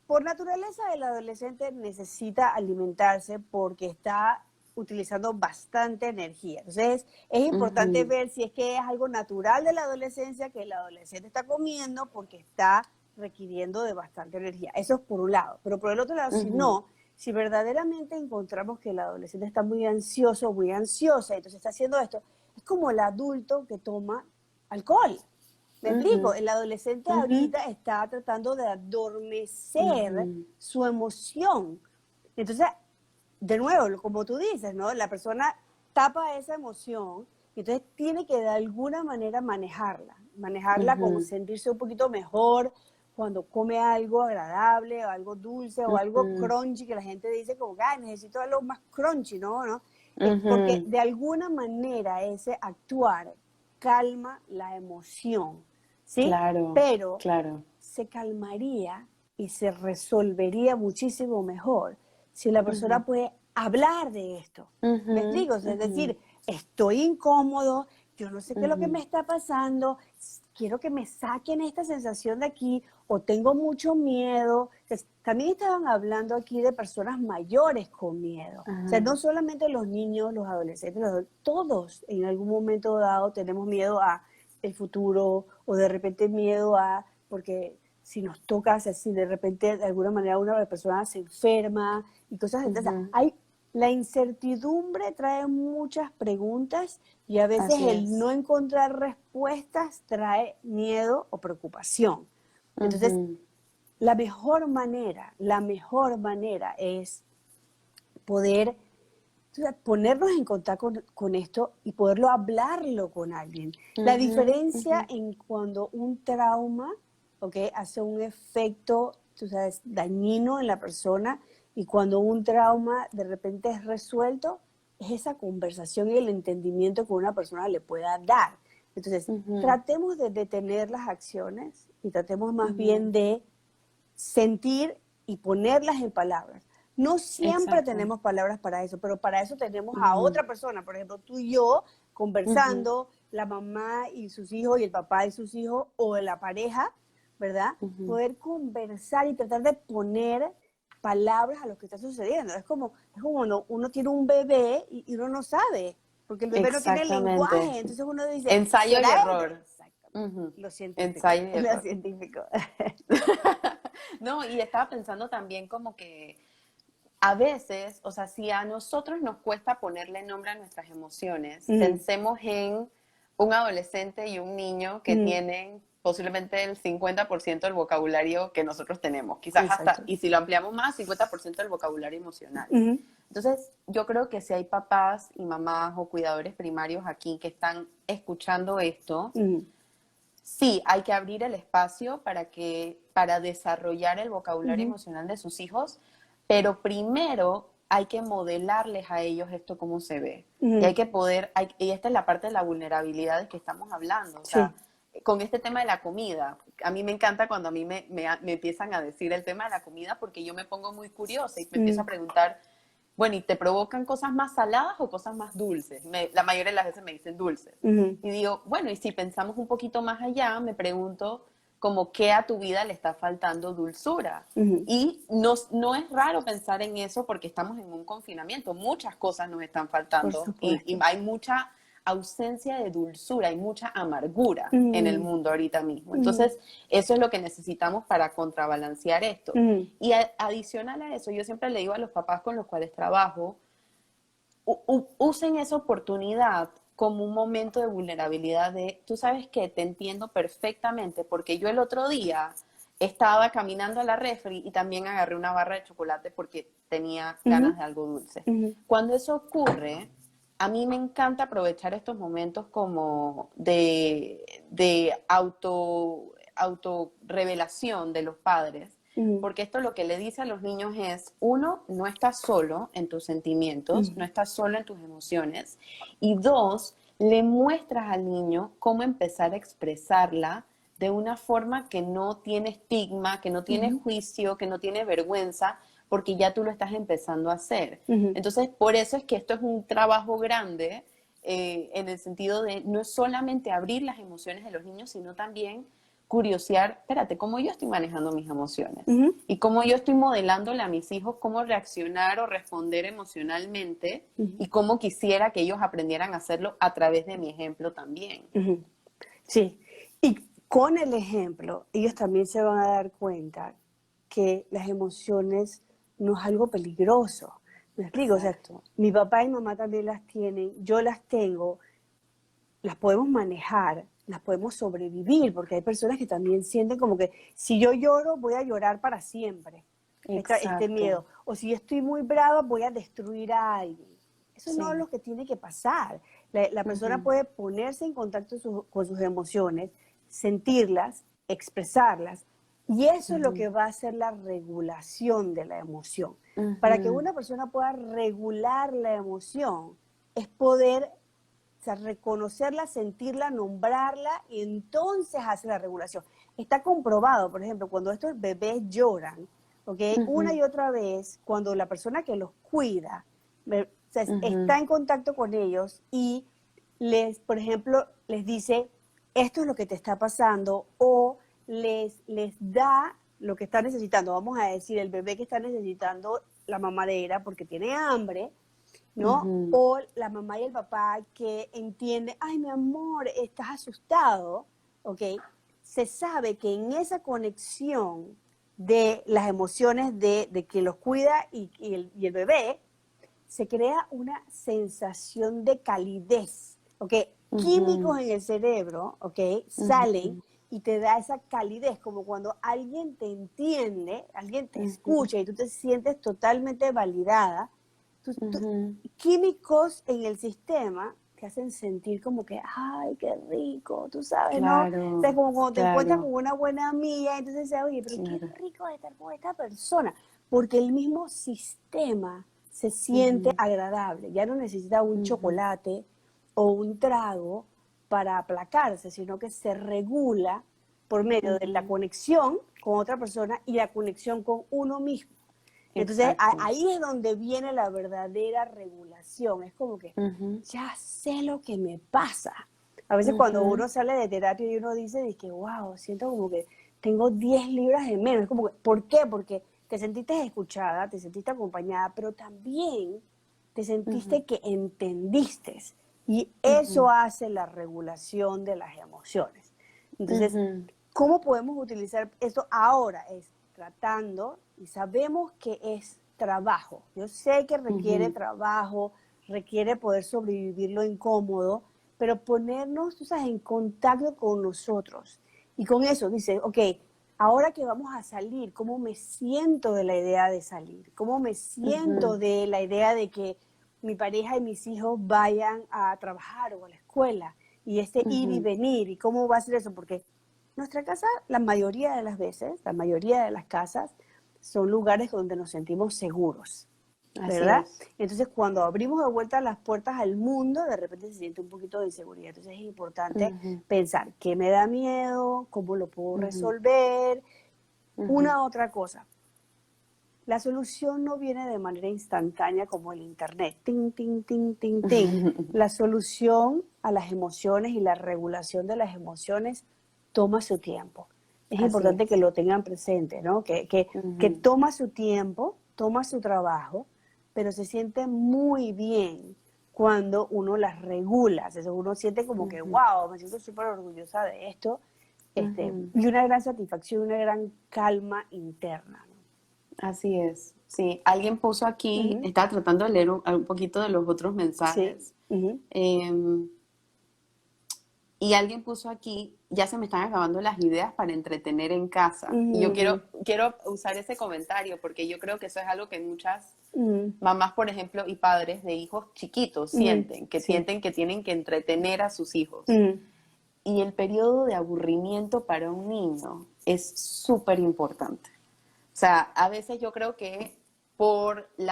por naturaleza, el adolescente necesita alimentarse porque está utilizando bastante energía. Entonces, es importante ujú, ver si es que es algo natural de la adolescencia que el adolescente está comiendo porque está requiriendo de bastante energía. Eso es por un lado. Pero por el otro lado, si ujú, no, si verdaderamente encontramos que el adolescente está muy ansioso, muy ansiosa, entonces está haciendo esto, es como el adulto que toma alcohol. Me explico, el adolescente Ujú, ahorita está tratando de adormecer ujú, su emoción. Entonces, de nuevo, como tú dices, ¿no? La persona tapa esa emoción y entonces tiene que de alguna manera manejarla como ujú, sentirse un poquito mejor cuando come algo agradable o algo dulce o algo ujú, crunchy que la gente dice como, ah, necesito algo más crunchy, ¿no? ¿No? Es porque ujú. de alguna manera ese actuar calma la emoción, ¿sí? Claro, Pero claro. se calmaría y se resolvería muchísimo mejor si la persona Ujú, puede hablar de esto. ¿Me ujú, explico? O sea, es ujú, decir, estoy incómodo, yo no sé qué es lo que me ujú, está pasando, quiero que me saquen esta sensación de aquí o tengo mucho miedo. Entonces, también estaban hablando aquí de personas mayores con miedo. O sea, ajá, no solamente los niños, los adolescentes, todos en algún momento dado tenemos miedo a el futuro o de repente miedo a, porque si nos toca, o sea, si de repente de alguna manera una persona se enferma y cosas así. O sea, ujú. la incertidumbre trae muchas preguntas y a veces Así el es. no encontrar respuestas trae miedo o preocupación. Entonces, Ujú, la mejor manera es poder ponernos en contacto con esto y poderlo hablarlo con alguien. La ujú, diferencia ujú. en cuando un trauma, ¿okay?, hace un efecto, tú sabes, dañino en la persona y cuando un trauma de repente es resuelto, es esa conversación y el entendimiento que una persona le pueda dar. Entonces, Ujú, tratemos de detener las acciones y tratemos más ujú. bien de sentir y ponerlas en palabras. No siempre Exacto. tenemos palabras para eso, pero para eso tenemos a Ujú, otra persona, por ejemplo, tú y yo ujú, conversando, la mamá y sus hijos y el papá y sus hijos o la pareja, ¿verdad? ujú. Poder conversar y tratar de poner palabras a lo que está sucediendo. Es como uno tiene un bebé y uno no sabe, porque el bebé no tiene Exactamente. lenguaje, entonces uno dice, Ensayo y ¿será él? error. Exactamente, Ujú. lo científico, Ensayo y lo error. científico. No, y estaba pensando también como que a veces, o sea, si a nosotros nos cuesta ponerle nombre a nuestras emociones, Mm, pensemos en un adolescente y un niño que mm. tienen posiblemente el 50% del vocabulario que nosotros tenemos, quizás hasta, Exacto. y si lo ampliamos más, 50% del vocabulario emocional. Ujú, Entonces, yo creo que si hay papás y mamás o cuidadores primarios aquí que están escuchando esto, ujú, sí, hay que abrir el espacio para desarrollar el vocabulario ujú, emocional de sus hijos, pero primero hay que modelarles a ellos esto cómo se ve. Y ujú. hay que poder, y esta es la parte de la vulnerabilidad de que estamos hablando, o sea, Sí. con este tema de la comida. A mí me encanta cuando a mí me empiezan a decir el tema de la comida porque yo me pongo muy curiosa y me empiezo Mm, a preguntar, bueno, ¿y te provocan cosas más saladas o cosas más dulces? La mayoría de las veces me dicen dulces. ujú, Y digo, bueno, y si pensamos un poquito más allá, me pregunto como qué a tu vida le está faltando dulzura. ujú. Y no es raro pensar en eso porque estamos en un confinamiento. Muchas cosas nos están Por faltando y supuesto. hay mucha ausencia de dulzura, hay mucha amargura en el Mm, mundo ahorita mismo. mm, Entonces, eso es lo que necesitamos para contrabalancear esto. mm, Y adicional a eso, yo siempre le digo a los papás con los cuales trabajo, usen esa oportunidad como un momento de vulnerabilidad de, tú sabes que te entiendo perfectamente, porque yo el otro día estaba caminando a la refri y también agarré una barra de chocolate porque tenía ujú, ganas de algo dulce. ujú, Cuando eso ocurre, a mí me encanta aprovechar estos momentos como de auto revelación de los padres, ujú, porque esto lo que le dice a los niños es, uno, no estás solo en tus sentimientos, no ujú, estás solo en tus emociones, y dos, le muestras al niño cómo empezar a expresarla de una forma que no tiene estigma, que no tiene ujú, juicio, que no tiene vergüenza, porque ya tú lo estás empezando a hacer. ujú. Entonces, por eso es que esto es un trabajo grande en el sentido de no es solamente abrir las emociones de los niños, sino también curiosear, espérate, cómo yo estoy manejando mis emociones Ujú, y cómo yo estoy modelándole a mis hijos cómo reaccionar o responder emocionalmente ujú, y cómo quisiera que ellos aprendieran a hacerlo a través de mi ejemplo también. ujú. Sí. Y con el ejemplo, ellos también se van a dar cuenta que las emociones no es algo peligroso. ¿Me explico? O sea, Exacto. mi papá y mamá también las tienen, yo las tengo, las podemos manejar, las podemos sobrevivir, porque hay personas que también sienten como que si yo lloro, voy a llorar para siempre, este Exacto. miedo. O si yo estoy muy brava, voy a destruir a alguien. Eso no es Sí. lo que tiene que pasar. La persona Ujú, puede ponerse en contacto con sus emociones, sentirlas, expresarlas, y eso es lo ujú, que va a hacer la regulación de la emoción. Para que ujú, una persona pueda regular la emoción, es poder, o sea, reconocerla, sentirla, nombrarla y entonces hace la regulación. Está comprobado, por ejemplo, cuando estos bebés lloran, ¿ok? Una ujú, y otra vez, cuando la persona que los cuida o sea, ujú, está en contacto con ellos y les, por ejemplo, les dice, esto es lo que te está pasando, o les da lo que está necesitando. Vamos a decir, el bebé que está necesitando la mamadera porque tiene hambre, ¿no? ujú, O la mamá y el papá que entiende, ay, mi amor, estás asustado, ¿ok? Se sabe que en esa conexión de las emociones de que los cuida y el bebé, se crea una sensación de calidez, ¿ok? ujú, Químicos en el cerebro, ¿ok? Salen ujú, y te da esa calidez, como cuando alguien te entiende, alguien te ujú, escucha y tú te sientes totalmente validada. ujú. Químicos en el sistema te hacen sentir como que, ay, qué rico, tú sabes, ¿no? O sea, Claro, como cuando te encuentras claro, con una buena amiga, entonces dices, oye, pero qué claro. rico estar con esta persona, porque el mismo sistema se siente Ujú, agradable, ya no necesita un ujú, chocolate o un trago para aplacarse, sino que se regula por medio de la ujú. conexión con otra persona y la conexión con uno mismo. Entonces Exacto. ahí es donde viene la verdadera regulación. Es como que Ujú, ya sé lo que me pasa. A veces cuando ujú, uno sale de terapia y uno dice que, wow, siento como que tengo 10 libras de menos. Es como que, ¿por qué? Porque te sentiste escuchada, te sentiste acompañada, pero también te ujú, sentiste que entendiste. Y eso ujú, hace la regulación de las emociones. Entonces, ujú, ¿cómo podemos utilizar esto ahora? Es tratando, y sabemos que es trabajo. Yo sé que requiere ujú, trabajo, requiere poder sobrevivir lo incómodo, pero ponernos, tú sabes, en contacto con nosotros. Y con eso dice, ok, ahora que vamos a salir, ¿cómo me siento de la idea de salir? ¿Cómo me siento ujú, de la idea de que mi pareja y mis hijos vayan a trabajar o a la escuela? Y este ir y ujú. venir, ¿y cómo va a ser eso? Porque nuestra casa, la mayoría de las veces, la mayoría de las casas, son lugares donde nos sentimos seguros, Así ¿verdad? es. Entonces, cuando abrimos de vuelta las puertas al mundo, de repente se siente un poquito de inseguridad. Entonces, es importante Ujú, pensar qué me da miedo, cómo lo puedo ujú, resolver. ujú. Una otra cosa, la solución no viene de manera instantánea como el Internet. Ting, ting, ting, ting, ting. La solución a las emociones y la regulación de las emociones toma su tiempo. Es Así importante que es. lo tengan presente, ¿no? Que Ujú, toma su tiempo, toma su trabajo, pero se siente muy bien cuando uno las regula. O sea, uno siente como que, ujú, wow, me siento súper orgullosa de esto. ujú. Y una gran satisfacción, una gran calma interna, ¿no? Así es. Sí, alguien puso aquí, Ujú. estaba tratando de leer un poquito de los otros Sí. mensajes. Ujú. em, Y alguien puso aquí, ya se me están acabando las ideas para entretener en casa. Y yo Ujú. quiero usar ese comentario porque yo creo que eso es algo que muchas Ujú. mamás, por ejemplo, y padres de hijos chiquitos Ujú. Sí. sienten que tienen que entretener a sus hijos. Ujú. Y el periodo de aburrimiento para un niño es súper importante. O sea, a veces yo creo que por el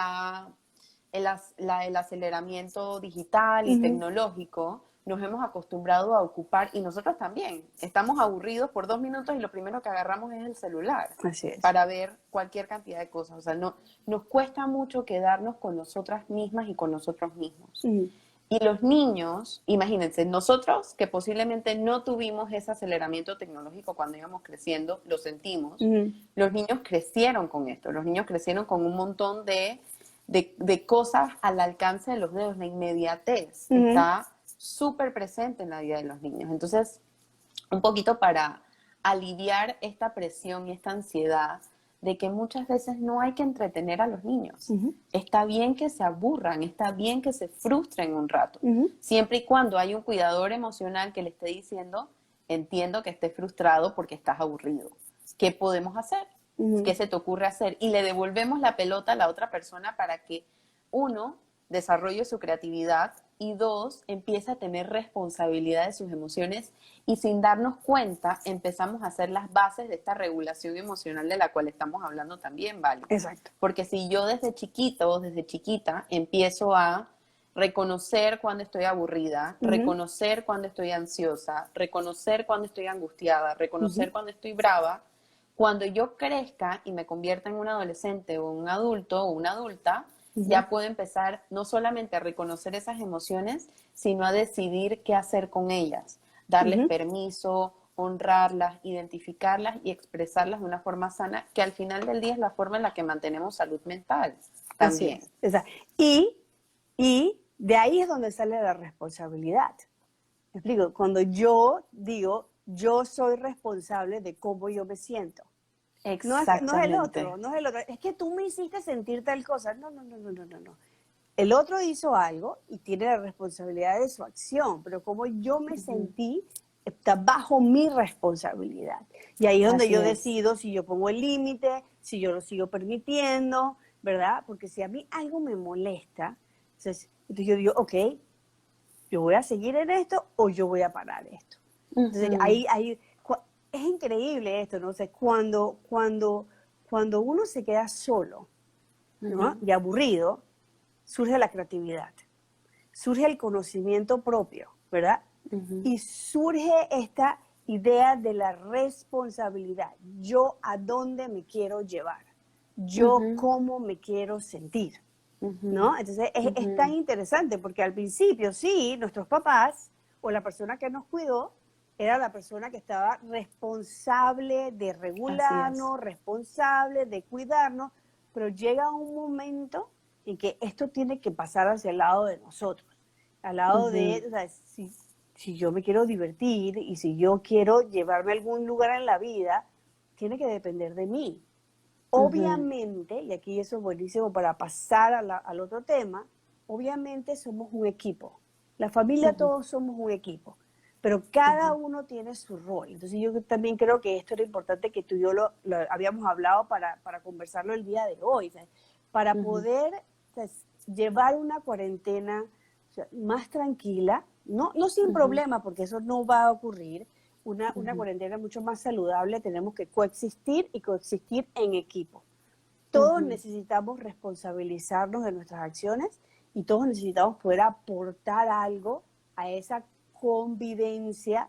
aceleramiento digital y Ujú. tecnológico, nos hemos acostumbrado a ocupar, y nosotros también, estamos aburridos por 2 minutos y lo primero que agarramos es el celular Así es. para ver cualquier cantidad de cosas. O sea, no, nos cuesta mucho quedarnos con nosotras mismas y con nosotros mismos. Ujú. Y los niños, imagínense, nosotros que posiblemente no tuvimos ese aceleramiento tecnológico cuando íbamos creciendo, lo sentimos, Ujú. los niños crecieron con esto, los niños crecieron con un montón de cosas al alcance de los dedos, la inmediatez Ujú. está súper presente en la vida de los niños. Entonces, un poquito para aliviar esta presión y esta ansiedad de que muchas veces no hay que entretener a los niños. Ujú. Está bien que se aburran, está bien que se frustren un rato, Ujú. siempre y cuando hay un cuidador emocional que le esté diciendo, entiendo que estés frustrado porque estás aburrido. ¿Qué podemos hacer? ¿Qué se te ocurre hacer? Y le devolvemos la pelota a la otra persona para que, uno, desarrolle su creatividad y dos, empiece a tener responsabilidad de sus emociones y sin darnos cuenta empezamos a hacer las bases de esta regulación emocional de la cual estamos hablando también, ¿vale? Exacto. Porque si yo desde chiquito o desde chiquita empiezo a reconocer cuando estoy aburrida, reconocer cuando estoy ansiosa, reconocer cuando estoy angustiada, reconocer cuando estoy brava, cuando yo crezca y me convierta en un adolescente o un adulto o una adulta, ya puedo empezar no solamente a reconocer esas emociones, sino a decidir qué hacer con ellas, darles permiso, honrarlas, identificarlas y expresarlas de una forma sana, que al final del día es la forma en la que mantenemos salud mental también. Así es. Y de ahí es donde sale la responsabilidad. ¿Me explico? Cuando yo digo, yo soy responsable de cómo yo me siento. Exactamente. No es el otro, no es el otro. Es que tú me hiciste sentir tal cosa. No. El otro hizo algo y tiene la responsabilidad de su acción, pero como yo me sentí, está bajo mi responsabilidad. Y ahí es donde yo decido si yo pongo el límite, si yo lo sigo permitiendo, ¿verdad? Porque si a mí algo me molesta, entonces yo digo, ok, yo voy a seguir en esto o yo voy a parar esto. Entonces es increíble esto, ¿no? O sea, cuando uno se queda solo, ¿no? Y aburrido, surge la creatividad, surge el conocimiento propio, ¿verdad? Y surge esta idea de la responsabilidad. Yo a dónde me quiero llevar, yo cómo me quiero sentir, ¿no? Entonces es tan interesante porque al principio, sí, nuestros papás o la persona que nos cuidó era la persona que estaba responsable de regularnos, responsable de cuidarnos, pero llega un momento en que esto tiene que pasar hacia el lado de nosotros, al lado de, o sea, si yo me quiero divertir y si yo quiero llevarme a algún lugar en la vida, tiene que depender de mí. Obviamente, y aquí eso es buenísimo para pasar al otro tema, obviamente somos un equipo. La familia todos somos un equipo, pero cada uno tiene su rol. Entonces yo también creo que esto era importante que tú y yo lo habíamos hablado para conversarlo el día de hoy, ¿sabes? Para poder, ¿sabes?, llevar una cuarentena, o sea, más tranquila, no sin problema, porque eso no va a ocurrir. Una cuarentena mucho más saludable, tenemos que coexistir y coexistir en equipo. Todos necesitamos responsabilizarnos de nuestras acciones y todos necesitamos poder aportar algo a esa convivencia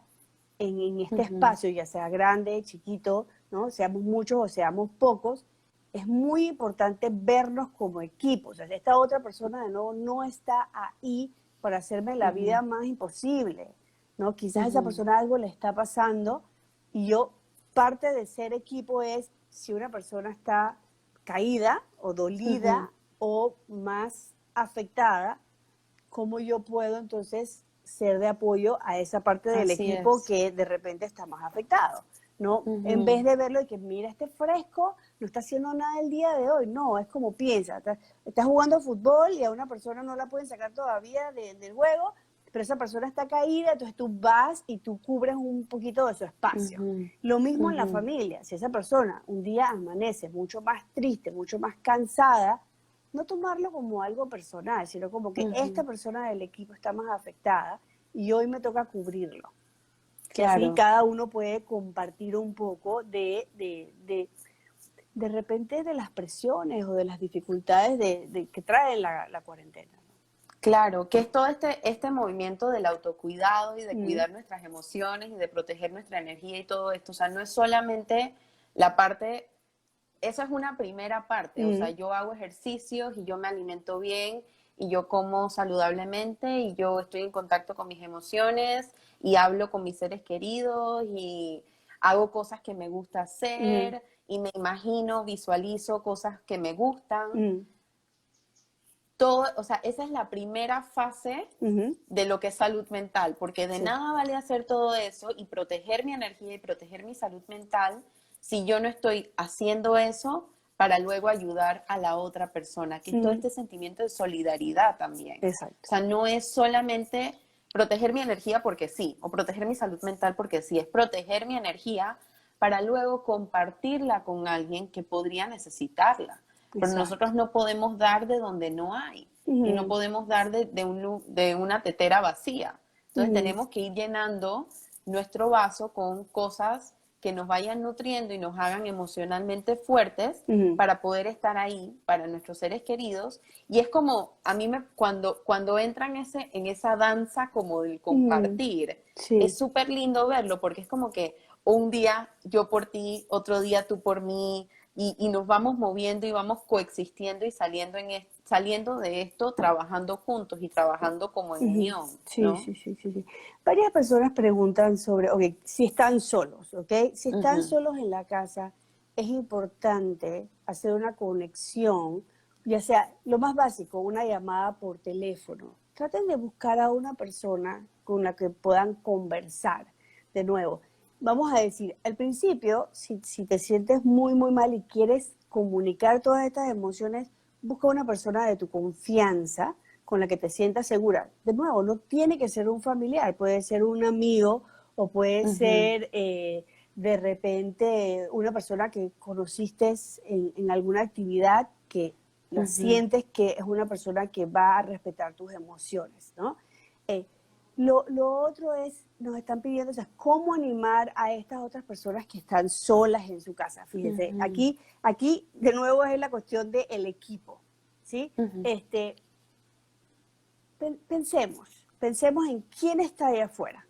en este espacio, ya sea grande, chiquito, ¿no? Seamos muchos o seamos pocos. Es muy importante vernos como equipo. O sea, esta otra persona de nuevo no está ahí para hacerme la vida más imposible, ¿no? Quizás a esa persona algo le está pasando y yo, parte de ser equipo es si una persona está caída o dolida o más afectada, ¿cómo yo puedo entonces ser de apoyo a esa parte del equipo que de repente está más afectado? ¿No? En vez de verlo y que mira, este fresco no está haciendo nada el día de hoy. No, es como piensa. Estás jugando fútbol y a una persona no la pueden sacar todavía del juego, pero esa persona está caída, entonces tú vas y tú cubres un poquito de su espacio. Lo mismo en la familia. Si esa persona un día amanece mucho más triste, mucho más cansada, no tomarlo como algo personal, sino como que esta persona del equipo está más afectada y hoy me toca cubrirlo. Claro. Así cada uno puede compartir un poco de repente de las presiones o de las dificultades que trae la cuarentena. Claro, que es todo este movimiento del autocuidado y de cuidar nuestras emociones y de proteger nuestra energía y todo esto. O sea, no es solamente la parte, esa es una primera parte. O sea, yo hago ejercicios y yo me alimento bien y yo como saludablemente y yo estoy en contacto con mis emociones y hablo con mis seres queridos y hago cosas que me gusta hacer y me imagino, visualizo cosas que me gustan. Todo, o sea, esa es la primera fase de lo que es salud mental, porque de nada vale hacer todo eso y proteger mi energía y proteger mi salud mental si yo no estoy haciendo eso para luego ayudar a la otra persona, que es todo este sentimiento de solidaridad también. Exacto. O sea, no es solamente proteger mi energía porque sí, o proteger mi salud mental porque sí, es proteger mi energía para luego compartirla con alguien que podría necesitarla. Pero Exacto. nosotros no podemos dar de donde no hay y no Ujú, podemos dar de una tetera vacía. Entonces ujú, tenemos que ir llenando nuestro vaso con cosas que nos vayan nutriendo y nos hagan emocionalmente fuertes ujú, para poder estar ahí para nuestros seres queridos. Y es como, a mí cuando entran en esa danza como del ujú. compartir, es Sí. súper lindo verlo porque es como que un día yo por ti, otro día tú por mí, y nos vamos moviendo y vamos coexistiendo y saliendo de esto, trabajando juntos y trabajando como en Ujú. unión, Sí, ¿no? sí, sí, sí, sí. Varias personas preguntan sobre, ok, si están solos, ok, si están Ujú, solos en la casa, es importante hacer una conexión, ya sea lo más básico, una llamada por teléfono. Traten de buscar a una persona con la que puedan conversar. De nuevo, vamos a decir, al principio, si te sientes muy, muy mal y quieres comunicar todas estas emociones, busca una persona de tu confianza con la que te sientas segura. De nuevo, no tiene que ser un familiar, puede ser un amigo o puede ujú, ser de repente una persona que conociste en alguna actividad que la ujú, sientes que es una persona que va a respetar tus emociones, ¿no? Eh, lo otro es, nos están pidiendo, o sea, cómo animar a estas otras personas que están solas en su casa. Fíjense, ujú, aquí de nuevo es la cuestión del equipo, ¿sí? ujú, Este, pensemos en quién está ahí afuera.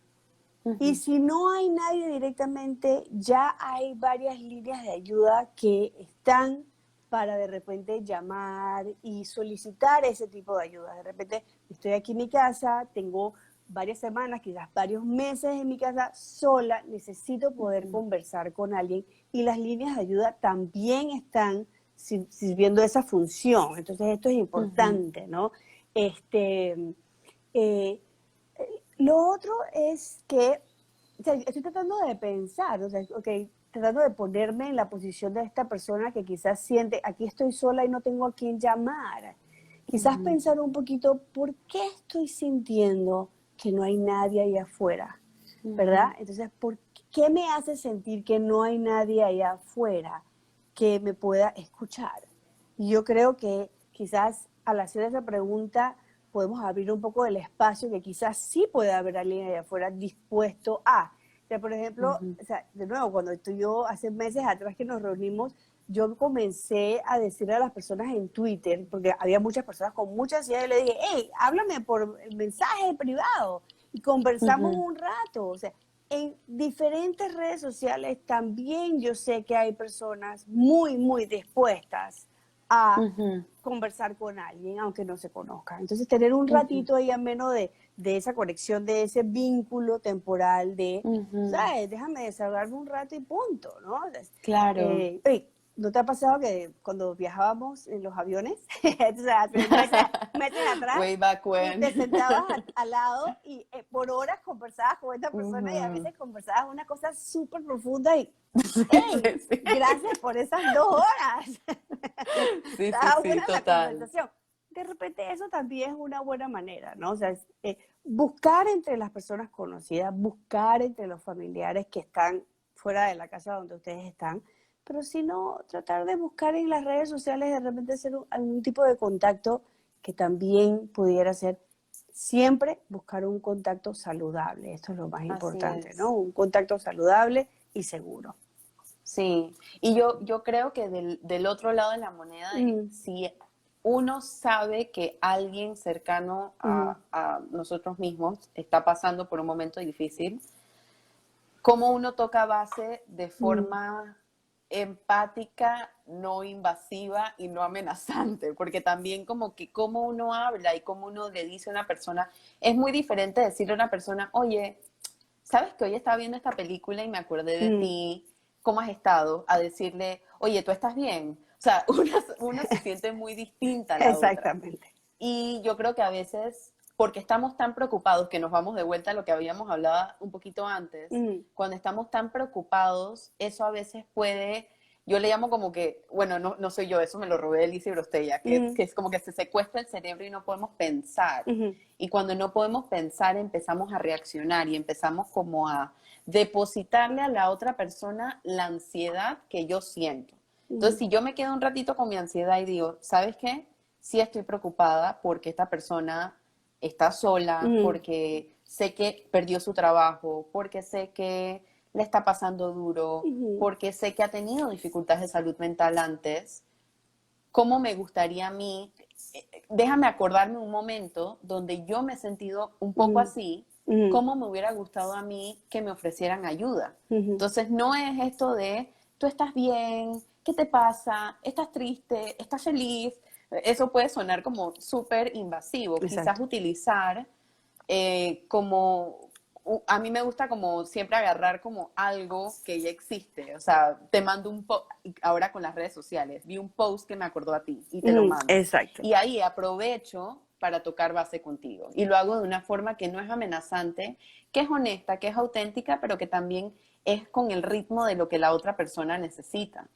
Y ujú, si no hay nadie directamente, ya hay varias líneas de ayuda que están para de repente llamar y solicitar ese tipo de ayuda. De repente estoy aquí en mi casa, tengo varias semanas, quizás varios meses en mi casa sola, necesito poder ujú, conversar con alguien y las líneas de ayuda también están sirviendo esa función. Entonces esto es ujú, importante, ¿no? Este, eh, lo otro es que, o sea, estoy tratando de pensar, o sea, okay, tratando de ponerme en la posición de esta persona que quizás siente, aquí estoy sola y no tengo a quién llamar. Quizás ujú, pensar un poquito, ¿por qué estoy sintiendo que no hay nadie ahí afuera? ¿Verdad? ujú, Entonces, ¿por qué me hace sentir que no hay nadie allá afuera que me pueda escuchar? Y yo creo que quizás al hacer esa pregunta podemos abrir un poco el espacio que quizás sí puede haber alguien allá afuera dispuesto a. O sea, por ejemplo, ujú, o sea, de nuevo, cuando tú y yo hace meses atrás que nos reunimos, yo comencé a decirle a las personas en Twitter, porque había muchas personas con mucha ansiedad, y le dije, hey, háblame por el mensaje privado y conversamos ujú, un rato. O sea, en diferentes redes sociales también yo sé que hay personas muy, muy dispuestas a ujú, conversar con alguien, aunque no se conozcan. Entonces, tener un ujú, ratito ahí a menos de esa conexión, de ese vínculo temporal de, ujú. ¿sabes? Déjame desahogarme un rato y punto, ¿no? Claro. Oye, ¿no te ha pasado que cuando viajábamos en los aviones, o sea, hace meses atrás, Way back y te when. sentabas al lado y por horas conversabas con esta persona y a Ujú. veces conversabas una cosa súper profunda y, Sí, hey, sí, sí. gracias por esas 2 horas. Sí, sí, Estaba sí, buena la total. conversación. De repente eso también es una buena manera, ¿no? O sea, buscar entre las personas conocidas, buscar entre los familiares que están fuera de la casa donde ustedes están, pero si no, tratar de buscar en las redes sociales, de repente hacer algún tipo de contacto que también pudiera ser siempre buscar un contacto saludable. Esto es lo más Así importante, ¿no? es. Un contacto saludable y seguro. Sí. Y yo creo que del otro lado de la moneda, Mm, si uno sabe que alguien cercano mm, a nosotros mismos está pasando por un momento difícil, cómo uno toca base de mm, forma empática, no invasiva y no amenazante, porque también como que cómo uno habla y cómo uno le dice a una persona, es muy diferente decirle a una persona, oye, ¿sabes que hoy estaba viendo esta película y me acordé de mm. ti? ¿Cómo has estado? A decirle, oye, ¿tú estás bien? O sea, una se siente muy distinta a la otra. Exactamente. Y yo creo que a veces, porque estamos tan preocupados, que nos vamos de vuelta a lo que habíamos hablado un poquito antes, Mm, cuando estamos tan preocupados, eso a veces puede yo le llamo como que, bueno, no soy yo, eso me lo robé de Alicia Brostella, que es como que se secuestra el cerebro y no podemos pensar. Y cuando no podemos pensar, empezamos a reaccionar y empezamos como a depositarle a la otra persona la ansiedad que yo siento. Entonces, si yo me quedo un ratito con mi ansiedad y digo, ¿sabes qué? Sí estoy preocupada porque esta persona está sola, porque sé que perdió su trabajo, porque sé que le está pasando duro, porque sé que ha tenido dificultades de salud mental antes. ¿Cómo me gustaría a mí? Déjame acordarme un momento donde yo me he sentido un poco así, cómo me hubiera gustado a mí que me ofrecieran ayuda. Entonces, no es esto de, tú estás bien, ¿qué te pasa? ¿Estás triste? ¿Estás feliz? Eso puede sonar como súper invasivo. Quizás Exacto. utilizar como a mí me gusta como siempre agarrar como algo que ya existe. O sea, te mando un post, ahora con las redes sociales, vi un post que me acordó a ti y te lo mando. Exacto. Y ahí aprovecho para tocar base contigo. Y lo hago de una forma que no es amenazante, que es honesta, que es auténtica, pero que también es con el ritmo de lo que la otra persona necesita.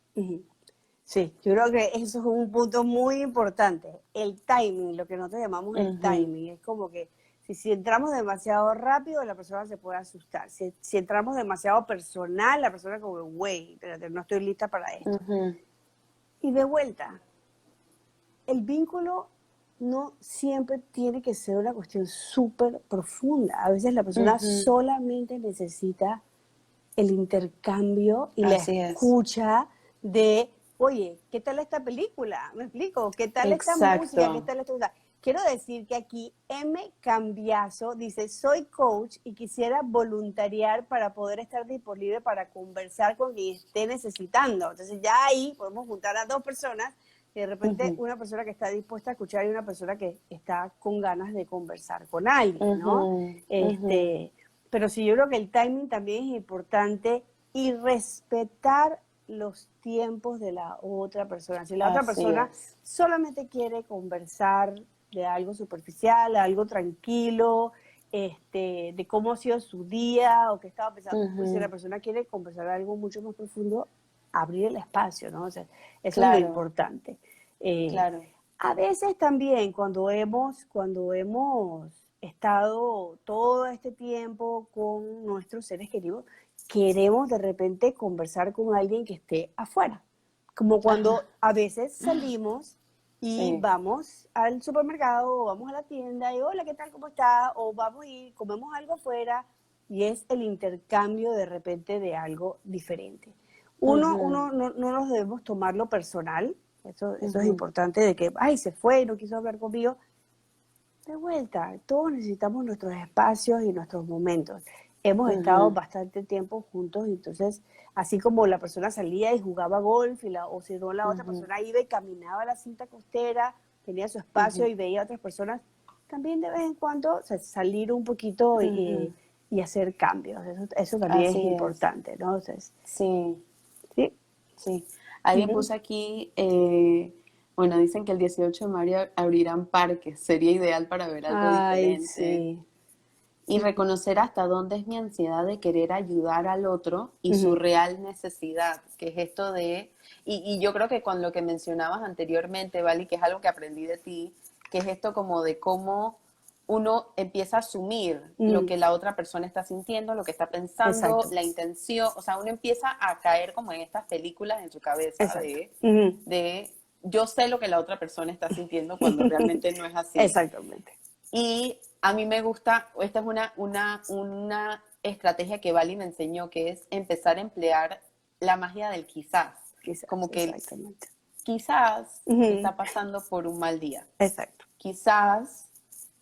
Sí, yo creo que eso es un punto muy importante. El timing, lo que nosotros llamamos el timing, es como que si entramos demasiado rápido, la persona se puede asustar. Si entramos demasiado personal, la persona como, güey, espérate, no estoy lista para esto. Y de vuelta, el vínculo no siempre tiene que ser una cuestión súper profunda. A veces la persona solamente necesita el intercambio y la Así es. escucha de, oye, ¿qué tal esta película? ¿Me explico? ¿Qué tal esta música? ¿Qué tal esta? Quiero decir que aquí M. Cambiaso dice, soy coach y quisiera voluntariar para poder estar disponible para conversar con quien esté necesitando. Entonces ya ahí podemos juntar a dos personas y de repente una persona que está dispuesta a escuchar y una persona que está con ganas de conversar con alguien, ¿no? Pero sí, yo creo que el timing también es importante y respetar los tiempos de la otra persona. Si la otra persona solamente quiere conversar de algo superficial, algo tranquilo, de cómo ha sido su día o qué estaba pensando, pues si la persona quiere conversar algo mucho más profundo, abrir el espacio, ¿no? O sea, eso es lo importante. A veces también cuando hemos estado todo este tiempo con nuestros seres queridos, queremos de repente conversar con alguien que esté afuera. Como cuando a veces salimos y vamos al supermercado o vamos a la tienda y hola, ¿qué tal? ¿Cómo está? O vamos y comemos algo afuera y es el intercambio de repente de algo diferente. Uno no nos debemos tomarlo personal, eso es importante, de que, ay, se fue, no quiso hablar conmigo. De vuelta, todos necesitamos nuestros espacios y nuestros momentos. Hemos estado bastante tiempo juntos y entonces, así como la persona salía y jugaba golf, o si no, la otra persona iba y caminaba a la cinta costera, tenía su espacio y veía a otras personas, también de vez en cuando, o sea, salir un poquito y hacer cambios. Eso también es importante, ¿no? Entonces, sí. Sí. Alguien puso aquí, bueno, dicen que el 18 de mayo abrirán parques, sería ideal para ver algo diferente. Sí. Y reconocer hasta dónde es mi ansiedad de querer ayudar al otro y su real necesidad, que es esto de, y yo creo que con lo que mencionabas anteriormente, Vali, que es algo que aprendí de ti, que es esto como de cómo uno empieza a asumir lo que la otra persona está sintiendo, lo que está pensando, la intención, o sea, uno empieza a caer como en estas películas en su cabeza de yo sé lo que la otra persona está sintiendo cuando realmente no es así. Exactamente. Y a mí me gusta, esta es una estrategia que Vali me enseñó, que es empezar a emplear la magia del quizás. Como que quizás está pasando por un mal día. Exacto. Quizás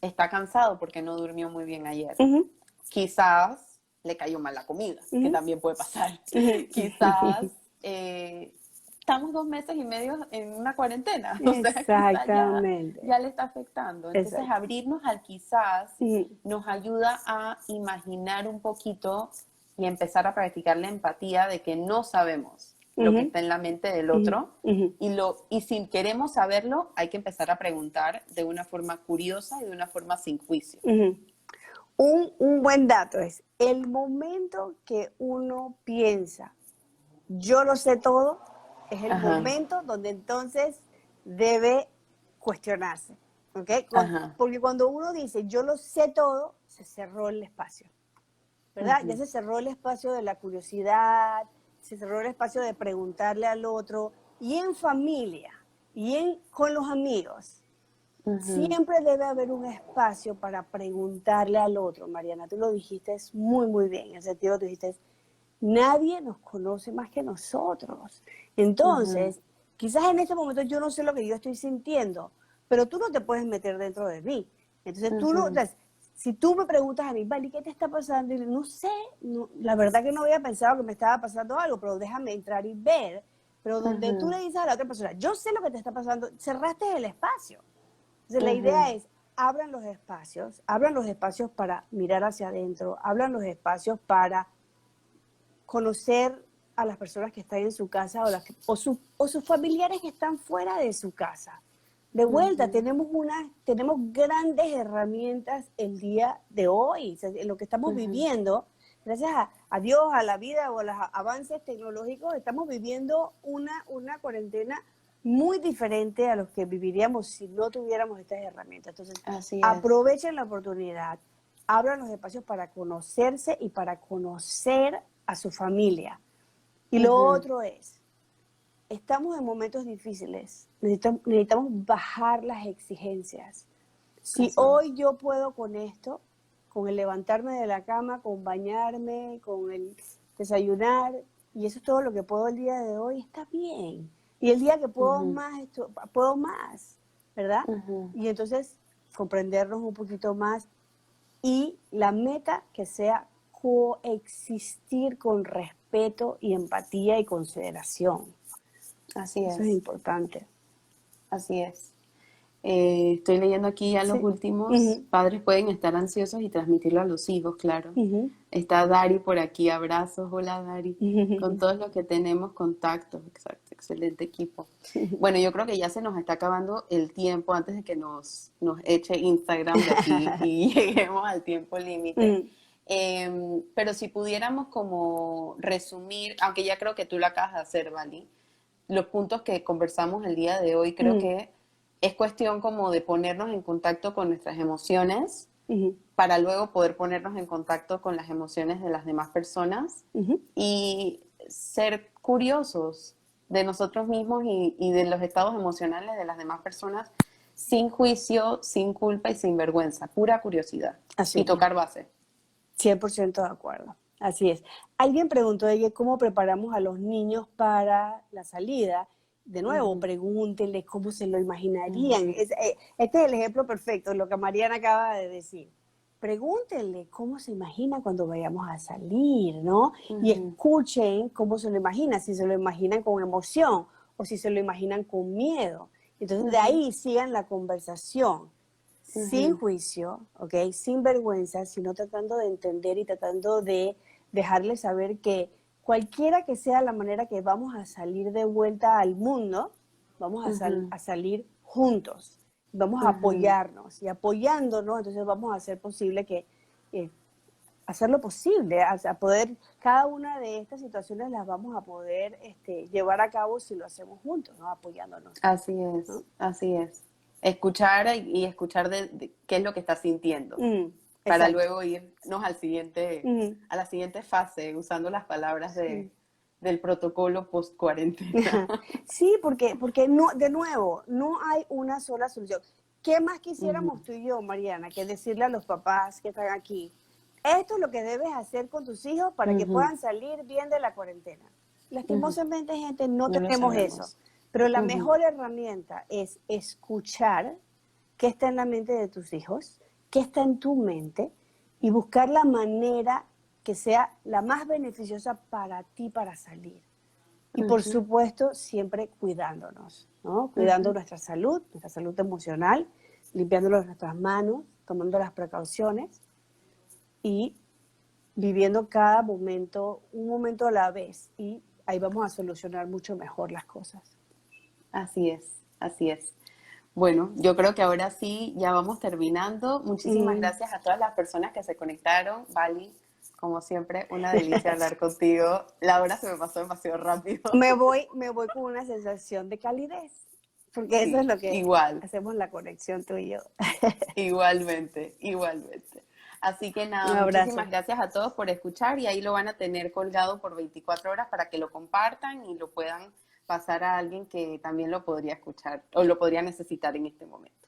está cansado porque no durmió muy bien ayer. Quizás le cayó mal la comida, que también puede pasar. Quizás estamos 2 meses y medio en una cuarentena. O sea, Exactamente. Ya le está afectando. Entonces, abrirnos al quizás nos ayuda a imaginar un poquito y empezar a practicar la empatía de que no sabemos lo que está en la mente del otro y si queremos saberlo, hay que empezar a preguntar de una forma curiosa y de una forma sin juicio. Un buen dato es el momento que uno piensa, yo lo sé todo, es el Ajá, momento donde entonces debe cuestionarse, ¿ok? ajá, Porque cuando uno dice, yo lo sé todo, se cerró el espacio, ¿verdad? Ya ujú, se cerró el espacio de la curiosidad, se cerró el espacio de preguntarle al otro, y en familia, con los amigos, ujú, siempre debe haber un espacio para preguntarle al otro. Mariana, tú lo dijiste muy, muy bien, en el sentido, tú dijiste, nadie nos conoce más que nosotros. ujú, Entonces, quizás en este momento yo no sé lo que yo estoy sintiendo, pero tú no te puedes meter dentro de mí. Entonces, ujú, entonces, si tú me preguntas a mí, Vali, ¿qué te está pasando? Y no sé, no, la verdad que no había pensado que me estaba pasando algo, pero déjame entrar y ver. Pero donde tú le ujú, dices a la otra persona, yo sé lo que te está pasando, cerraste el espacio. Entonces, la idea ujú, es, abran los espacios para mirar hacia adentro, abran los espacios para conocer a las personas que están en su casa o sus familiares que están fuera de su casa. De vuelta, ujú, tenemos grandes herramientas el día de hoy, o sea, en lo que estamos ujú. viviendo, gracias a Dios, a la vida o a los avances tecnológicos, estamos viviendo una cuarentena muy diferente a los que viviríamos si no tuviéramos estas herramientas. Entonces, Así es. aprovechen la oportunidad, abran los espacios para conocerse y para conocer a su familia. Y lo Ujú, otro es, estamos en momentos difíciles, necesitamos bajar las exigencias. Si así es. hoy yo puedo con esto, con el levantarme de la cama, con bañarme, con el desayunar, y eso es todo lo que puedo el día de hoy, está bien. Y el día que Ujú, puedo más, ¿verdad? ujú. Y entonces comprendernos un poquito más y la meta que sea coexistir con respeto y empatía y consideración. Así Eso es es, importante. así es. Estoy leyendo aquí ya los Sí. últimos. Ujú, Padres pueden estar ansiosos y transmitirlo a los hijos, claro. ujú, Está Dari por aquí, abrazos, hola Dari. Con ujú. todos los que tenemos contactos, exacto, excelente equipo. Bueno, yo creo que ya se nos está acabando el tiempo antes de que nos eche Instagram de aquí y lleguemos al tiempo límite. Mm, Pero si pudiéramos como resumir, aunque ya creo que tú lo acabas de hacer, Vali, los puntos que conversamos el día de hoy, creo mm, que es cuestión como de ponernos en contacto con nuestras emociones ujú, para luego poder ponernos en contacto con las emociones de las demás personas ujú. y ser curiosos de nosotros mismos y de los estados emocionales de las demás personas sin juicio, sin culpa y sin vergüenza, pura curiosidad Así y mismo. tocar base. 100% de acuerdo. Así es. Alguien preguntó de cómo preparamos a los niños para la salida. De nuevo, Ujú, pregúntenles cómo se lo imaginarían. ujú, Este es el ejemplo perfecto, lo que Mariana acaba de decir. Pregúntenle cómo se imagina cuando vayamos a salir, ¿no? Y ujú, escuchen cómo se lo imagina, si se lo imaginan con emoción o si se lo imaginan con miedo. Entonces, de ujú, ahí sigan la conversación sin ujú, juicio, ¿ok? Sin vergüenza, sino tratando de entender y tratando de dejarles saber que cualquiera que sea la manera que vamos a salir de vuelta al mundo, vamos ujú, a salir juntos, vamos a ujú. apoyarnos y apoyándonos, entonces vamos a hacer posible eh, hacer lo posible, a poder, cada una de estas situaciones las vamos a poder llevar a cabo si lo hacemos juntos, ¿no? Apoyándonos, Así es, ¿no? así es. Escuchar y escuchar de qué es lo que está sintiendo Mm, para exacto. luego irnos al siguiente, Mm, a la siguiente fase usando las palabras sí. del protocolo post cuarentena. Sí, porque no, de nuevo, no hay una sola solución. ¿Qué más Ujú, quisiéramos tú y yo, Mariana, que decirle a los papás que están aquí? Esto es lo que debes hacer con tus hijos para que ujú, puedan salir bien de la cuarentena. ujú. Lastimosamente, gente, no No lo tenemos eso. sabemos. Pero la Ujú, mejor herramienta es escuchar qué está en la mente de tus hijos, qué está en tu mente y buscar la manera que sea la más beneficiosa para ti para salir. Y por ujú, supuesto, siempre cuidándonos, ¿no? Cuidando ujú. nuestra salud emocional, limpiándonos nuestras manos, tomando las precauciones y viviendo cada momento, un momento a la vez. Y ahí vamos a solucionar mucho mejor las cosas. Así es, así es. Bueno, yo creo que ahora sí ya vamos terminando. Muchísimas Mm, gracias a todas las personas que se conectaron, Vali, como siempre, una delicia hablar contigo. La hora se me pasó demasiado rápido. Me voy con una sensación de calidez, porque eso es Sí, lo que igual, hacemos la conexión tú y yo. igualmente, igualmente. Así que Un nada, abrazo. muchísimas gracias a todos por escuchar y ahí lo van a tener colgado por 24 horas para que lo compartan y lo puedan pasar a alguien que también lo podría escuchar o lo podría necesitar en este momento.